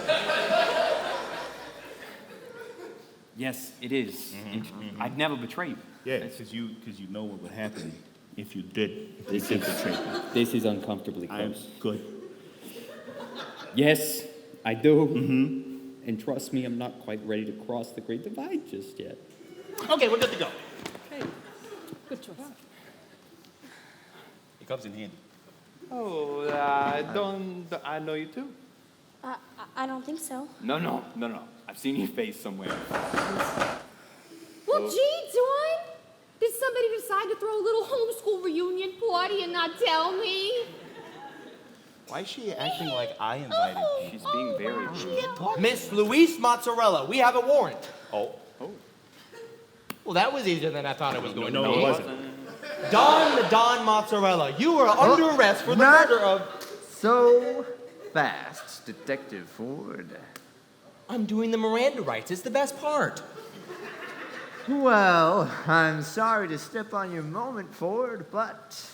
Yes, it is. I'd never betray you. Yeah, because you know what would happen if you did betray me. This is uncomfortably I am close. good. Yes, I do. Mm-hmm. And trust me, I'm not quite ready to cross the great divide just yet. Okay, we're good to go. Good choice. It comes in handy. Oh, don't I know you too? I don't think so. No. I've seen your face somewhere. Well, gee, Dawn, did somebody decide to throw a little homeschool reunion party and not tell me? Why is she acting like I invited you? She's being very rude. Miss Louise Mozzarella, we have a warrant. Oh. Well, that was easier than I thought it was going to be. No, it wasn't. Don the Don Mozzarella, you are under arrest for the not murder of... So fast, Detective Ford. I'm doing the Miranda rights. It's the best part. Well, I'm sorry to step on your moment, Ford, but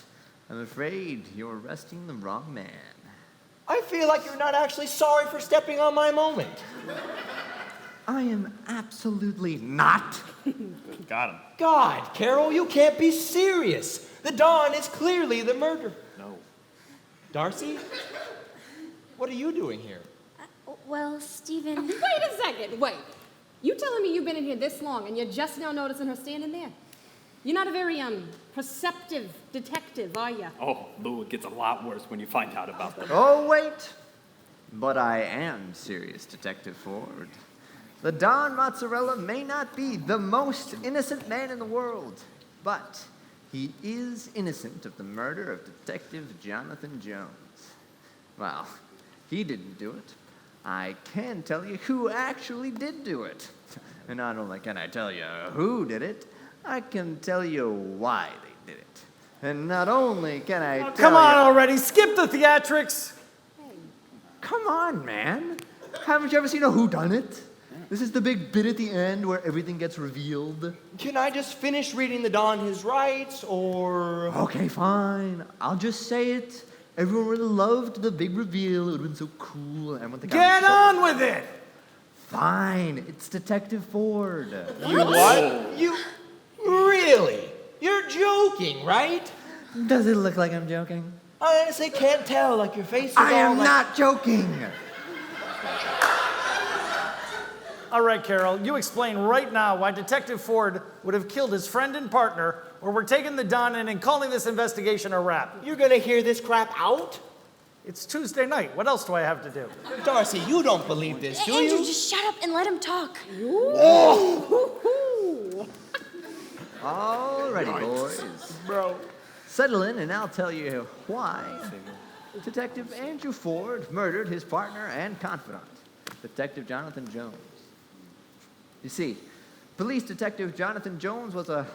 I'm afraid you're arresting the wrong man. I feel like you're not actually sorry for stepping on my moment. I am absolutely not. Got him. God, Carol, you can't be serious. The Don is clearly the murderer. No. Darcy? What are you doing here? Well, Stephen. Wait a second, wait. You telling me you've been in here this long and you're just now noticing her standing there? You're not a very, perceptive detective, are you? Oh, Lou, it gets a lot worse when you find out about them. Oh, wait. But I am serious, Detective Ford. The Don Mozzarella may not be the most innocent man in the world, but he is innocent of the murder of Detective Jonathan Jones. Well, he didn't do it. I can tell you who actually did do it. And not only can I tell you who did it, I can tell you why they did it. And not only can I tell you... Come on already, skip the theatrics. Come on, man. Haven't you ever seen a whodunit? This is the big bit at the end where everything gets revealed. Can I just finish reading the Don his rights, or... Okay, fine. I'll just say it. Everyone would have loved the big reveal. It would have been so cool. Everyone think Get on with it! Fine. It's Detective Ford. You what? You... Really? You're joking, right? Does it look like I'm joking? I honestly can't tell, like your face is I all am like... not joking. All right, Carol, you explain right now why Detective Ford would have killed his friend and partner, or we're taking the Don in and calling this investigation a wrap. You're gonna hear this crap out? It's Tuesday night. What else do I have to do? Darcy, you don't believe this, do Andrew, you? just shut up and let him talk. Alrighty, boys. Bro. Settle in and I'll tell you why Detective Andrew Ford murdered his partner and confidant, Detective Jonathan Jones. You see, Police Detective Jonathan Jones was a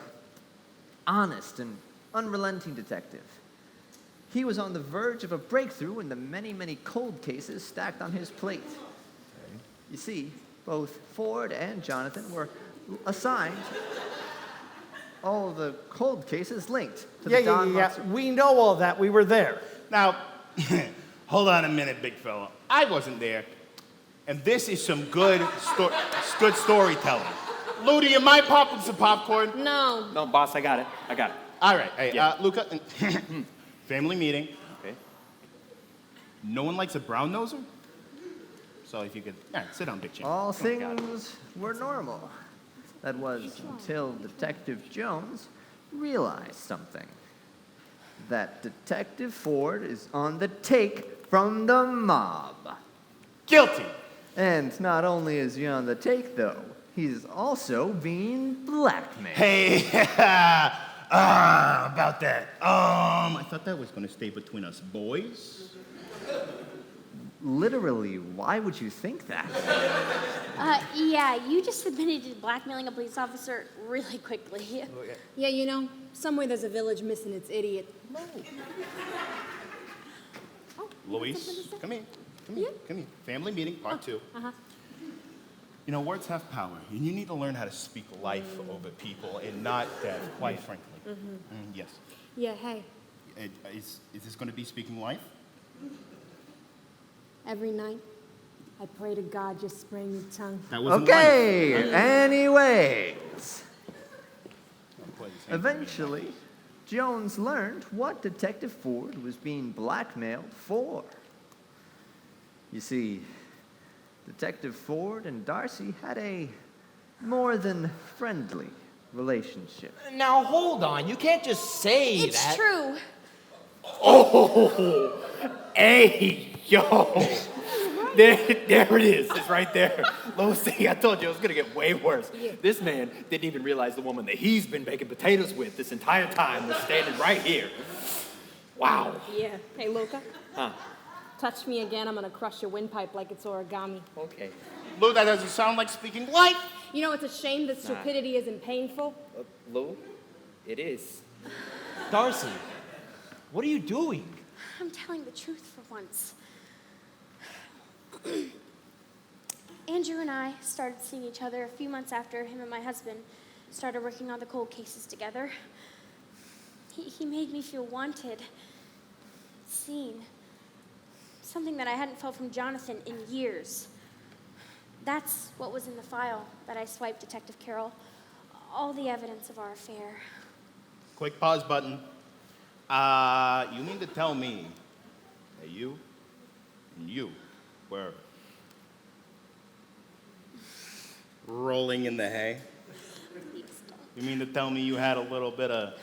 honest and unrelenting detective. He was on the verge of a breakthrough in the many, many cold cases stacked on his plate. You see, both Ford and Jonathan were assigned all of the cold cases linked to the Don Mozzarella. We know all that. We were there. Now, hold on a minute, big fella. I wasn't there. And this is some good storytelling. Lou, do you mind popping some popcorn? No. No, boss, I got it. All right. Hey, Yeah. Luca, family meeting. Okay. No one likes a brown noser? So if you could, all right, sit down, big champ. All things were normal. That was until Detective Jones realized something. That Detective Ford is on the take from the mob. Guilty. And not only is he on the take, though, he's also being blackmailed. Hey, about that. I thought that was gonna stay between us boys. Literally, why would you think that? Yeah, you just admitted to blackmailing a police officer really quickly. Yeah, you know, somewhere there's a village missing its idiot. Luis, come here. Come here. Family meeting, part 2. Uh-huh. You know, words have power, and you need to learn how to speak life over people and not death, quite frankly. Yes. Yeah, hey, Is this going to be speaking life? every night I pray to God just spring your tongue. That wasn't Okay, life. anyways. Eventually, Jones learned what Detective Ford was being blackmailed for. You see, Detective Ford and Darcy had a more than friendly relationship. Now hold on, you can't just say It's that. true. Oh, hey, yo. There it is. It's right there. Lois, I told you it was going to get way worse. This man didn't even realize the woman that he's been baking potatoes with this entire time was standing right here. Wow. Yeah. Hey, Luca. Huh. Touch me again, I'm gonna crush your windpipe like it's origami. Okay. Lou, that doesn't sound like speaking life. You know, it's a shame that stupidity isn't painful. Lou, it is. Darcy, what are you doing? I'm telling the truth for once. Andrew and I started seeing each other a few months after him and my husband started working on the cold cases together. He made me feel wanted, seen. Something that I hadn't felt from Jonathan in years. That's what was in the file that I swiped Detective Carroll. All the evidence of our affair. Quick pause button. You mean to tell me that you and you were rolling in the hay? You mean to tell me you had a little bit of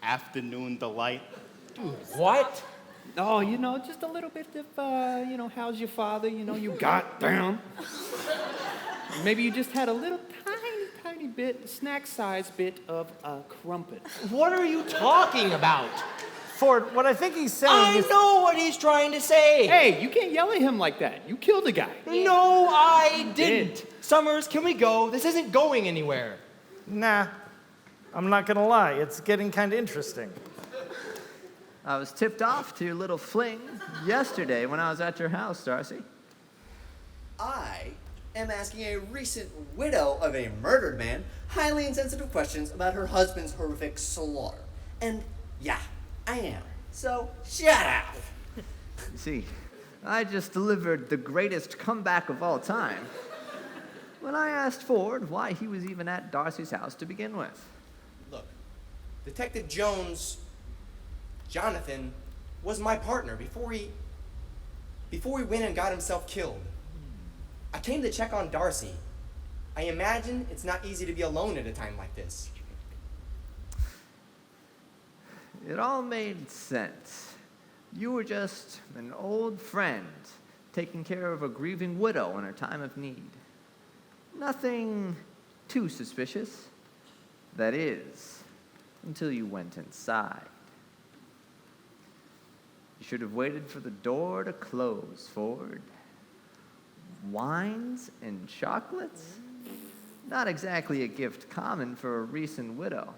afternoon delight? Dude, what? Oh, just a little bit of, how's your father? You got down. Maybe you just had a little tiny bit, snack-sized bit of crumpet. What are you talking about? Ford, what I think he's saying I is... know what he's trying to say. Hey, you can't yell at him like that. You killed a guy. No, I didn't. Summers, can we go? This isn't going anywhere. Nah, I'm not gonna lie. It's getting kind of interesting. I was tipped off to your little fling yesterday when I was at your house, Darcy. I am asking a recent widow of a murdered man highly insensitive questions about her husband's horrific slaughter. And yeah, I am. So shut up. You see, I just delivered the greatest comeback of all time when I asked Ford why he was even at Darcy's house to begin with. Look, Detective Jones, Jonathan, was my partner before he went and got himself killed. I came to check on Darcy. I imagine it's not easy to be alone at a time like this. It all made sense. You were just an old friend taking care of a grieving widow in her time of need. Nothing too suspicious. That is, until you went inside. You should have waited for the door to close, Ford. Wines and chocolates? Not exactly a gift common for a recent widow.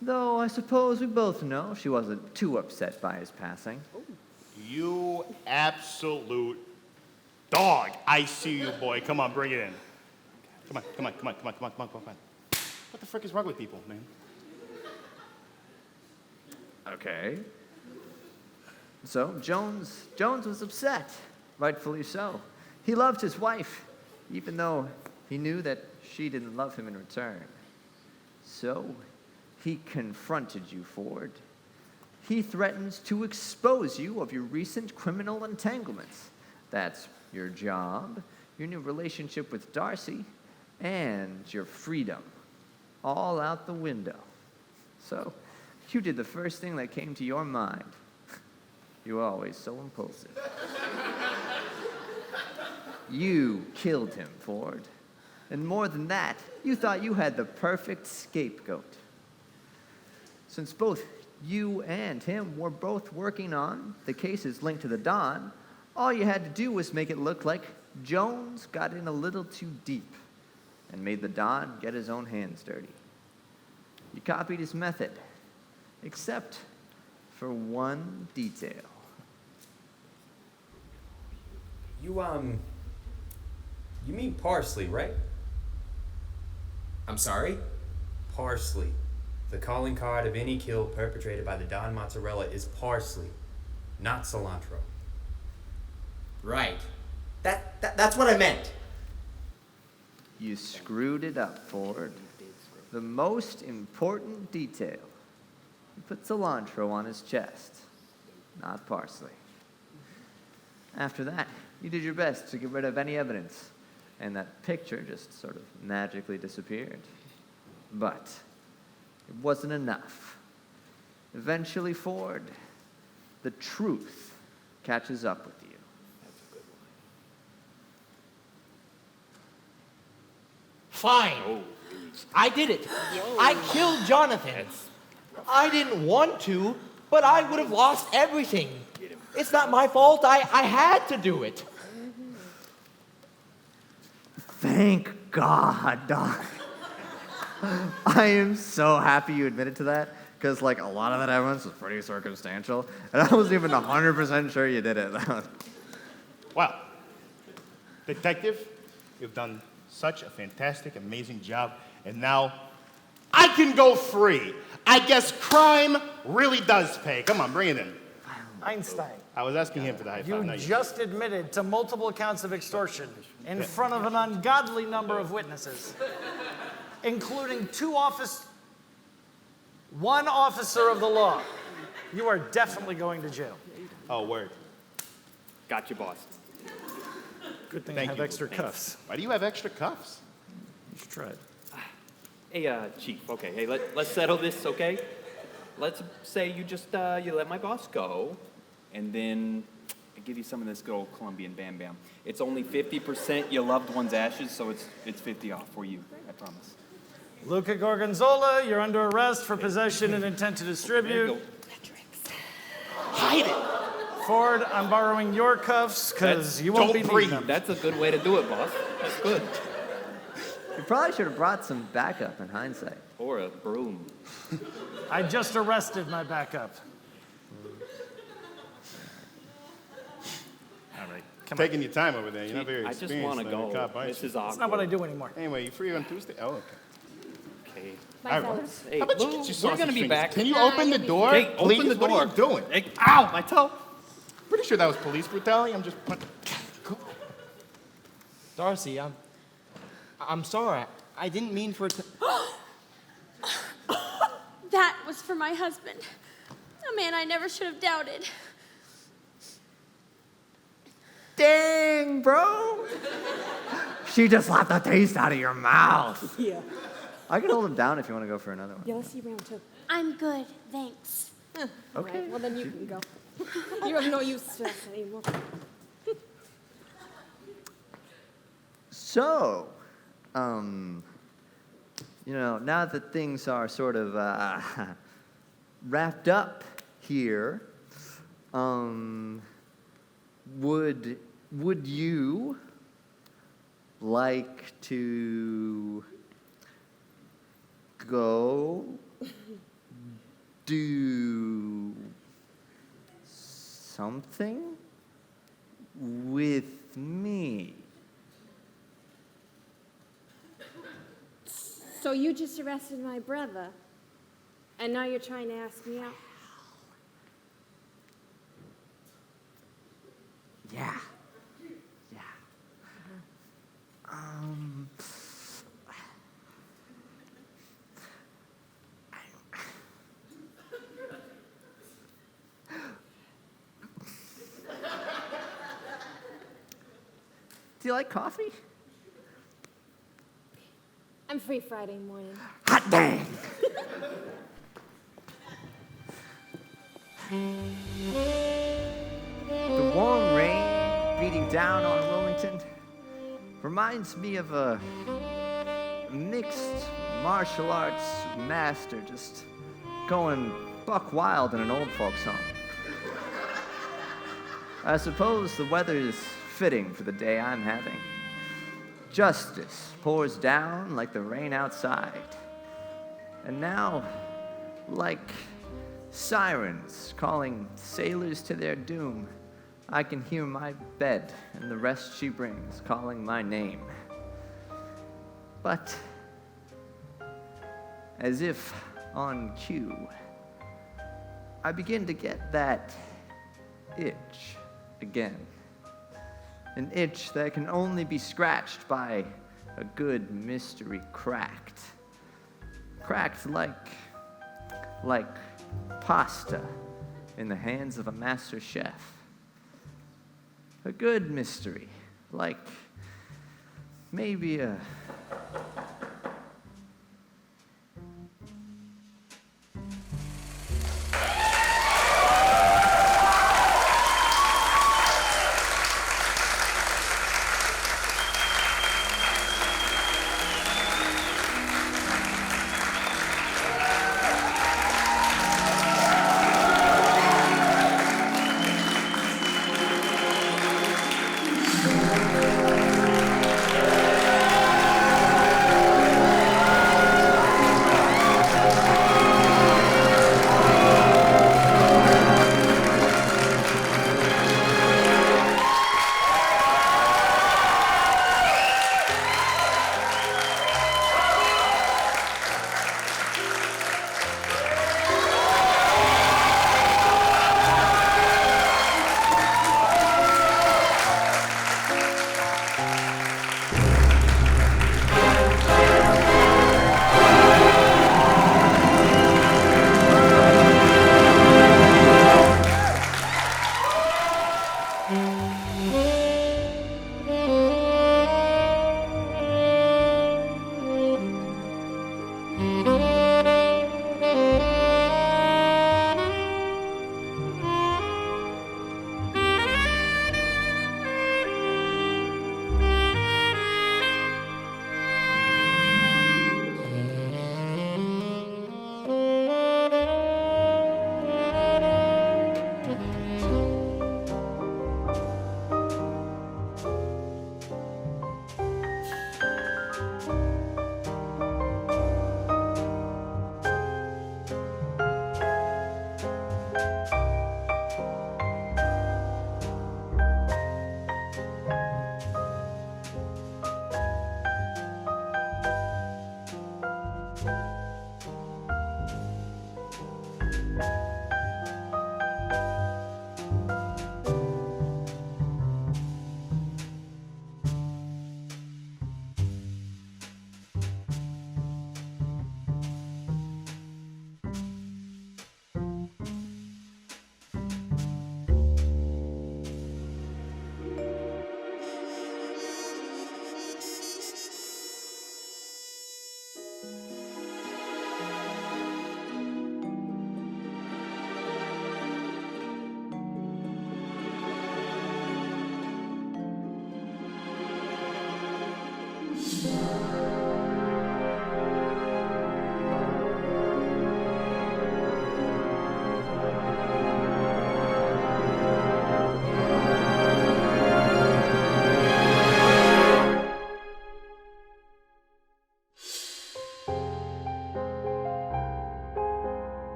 Though I suppose we both know she wasn't too upset by his passing. You absolute dog. I see you, boy. Come on, bring it in. Come on. What the frick is wrong with people, man? Okay. So Jones was upset, rightfully so. He loved his wife, even though he knew that she didn't love him in return. So he confronted you, Ford. He threatens to expose you of your recent criminal entanglements. That's your job, your new relationship with Darcy, and your freedom. All out the window. So you did the first thing that came to your mind. You were always so impulsive. You killed him, Ford. And more than that, you thought you had the perfect scapegoat. Since both you and him were both working on the cases linked to the Don, all you had to do was make it look like Jones got in a little too deep and made the Don get his own hands dirty. You copied his method, except for one detail. You mean parsley, right? I'm sorry? Parsley. The calling card of any kill perpetrated by the Don Mozzarella is parsley, not cilantro. Right. That's what I meant. You screwed it up, Ford. The most important detail. He put cilantro on his chest, not parsley. After that, you did your best to get rid of any evidence, and that picture just sort of magically disappeared. But it wasn't enough. Eventually, Ford, the truth catches up with you. That's a good Fine. one. I did it. I killed Jonathan. I didn't want to, but I would have lost everything. It's not my fault. I had to do it. Thank God, Doc. I am so happy you admitted to that, because like a lot of that evidence was pretty circumstantial, and I wasn't even 100% sure you did it. Wow. Detective, you've done such a fantastic, amazing job, and now I can go free. I guess crime really does pay. Come on, bring it in. Einstein, I was asking him for the high five. you not just admitted to multiple counts of extortion in front of an ungodly number of witnesses, including one officer of the law. You are definitely going to jail. Oh, word. Got you, boss. Good thing Thank I have you. extra cuffs. Why do you have extra cuffs? You should try it. Hey, Chief, okay, hey, let's settle this, okay? Let's say you just, you let my boss go, and then I give you some of this good old Colombian Bam Bam. It's only 50% your loved one's ashes, so it's 50 off for you, I promise. Luca Gorgonzola, you're under arrest for possession and intent to distribute. Hide it. Ford, I'm borrowing your cuffs because you won't be needing them. That's a good way to do it, boss. That's good. You probably should have brought some backup in hindsight. Or a broom. I just arrested my backup. All right, come on. Taking your time over there. You're not very I experienced. just want to on go. the cop, aren't This you? is awkward. It's not what I do anymore. Anyway, you free on Tuesday? Oh, okay. Okay. Bye, All right. fellas. Hey, How about you Lou, get your we're sausage gonna be fingers? back. Can you Nah, open the you'll be door? Hey, open Please? the door. What are you doing? Hey, ow, my toe. Pretty sure that was police brutality. I'm just... Darcy, I'm sorry. I didn't mean for it to... That was for my husband, a man I never should have doubted. Dang, bro! She just let the taste out of your mouth. Yeah. I can hold him down if you want to go for another one. Yeah, let's see round two. I'm good, thanks. Okay. Right, well, then you can go. You have no use to us anymore. So, now that things are sort of wrapped up here, would you like to go do something with me? So you just arrested my brother, and now you're trying to ask me out? Yeah. Yeah. Do you like coffee? I'm free Friday morning. Hot dang! The warm rain beating down on Wilmington reminds me of a mixed martial arts master just going buck wild in an old folk song. I suppose the weather is fitting for the day I'm having. Justice pours down like the rain outside. And now, like sirens calling sailors to their doom, I can hear my bed and the rest she brings calling my name. But, as if on cue, I begin to get that itch again. An itch that can only be scratched by a good mystery cracked. Cracked like pasta in the hands of a master chef. A good mystery, like maybe a...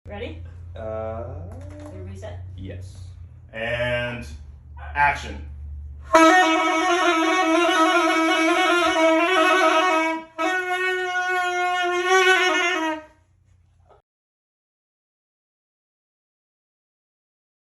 Ready? Your reset? Yes. And action.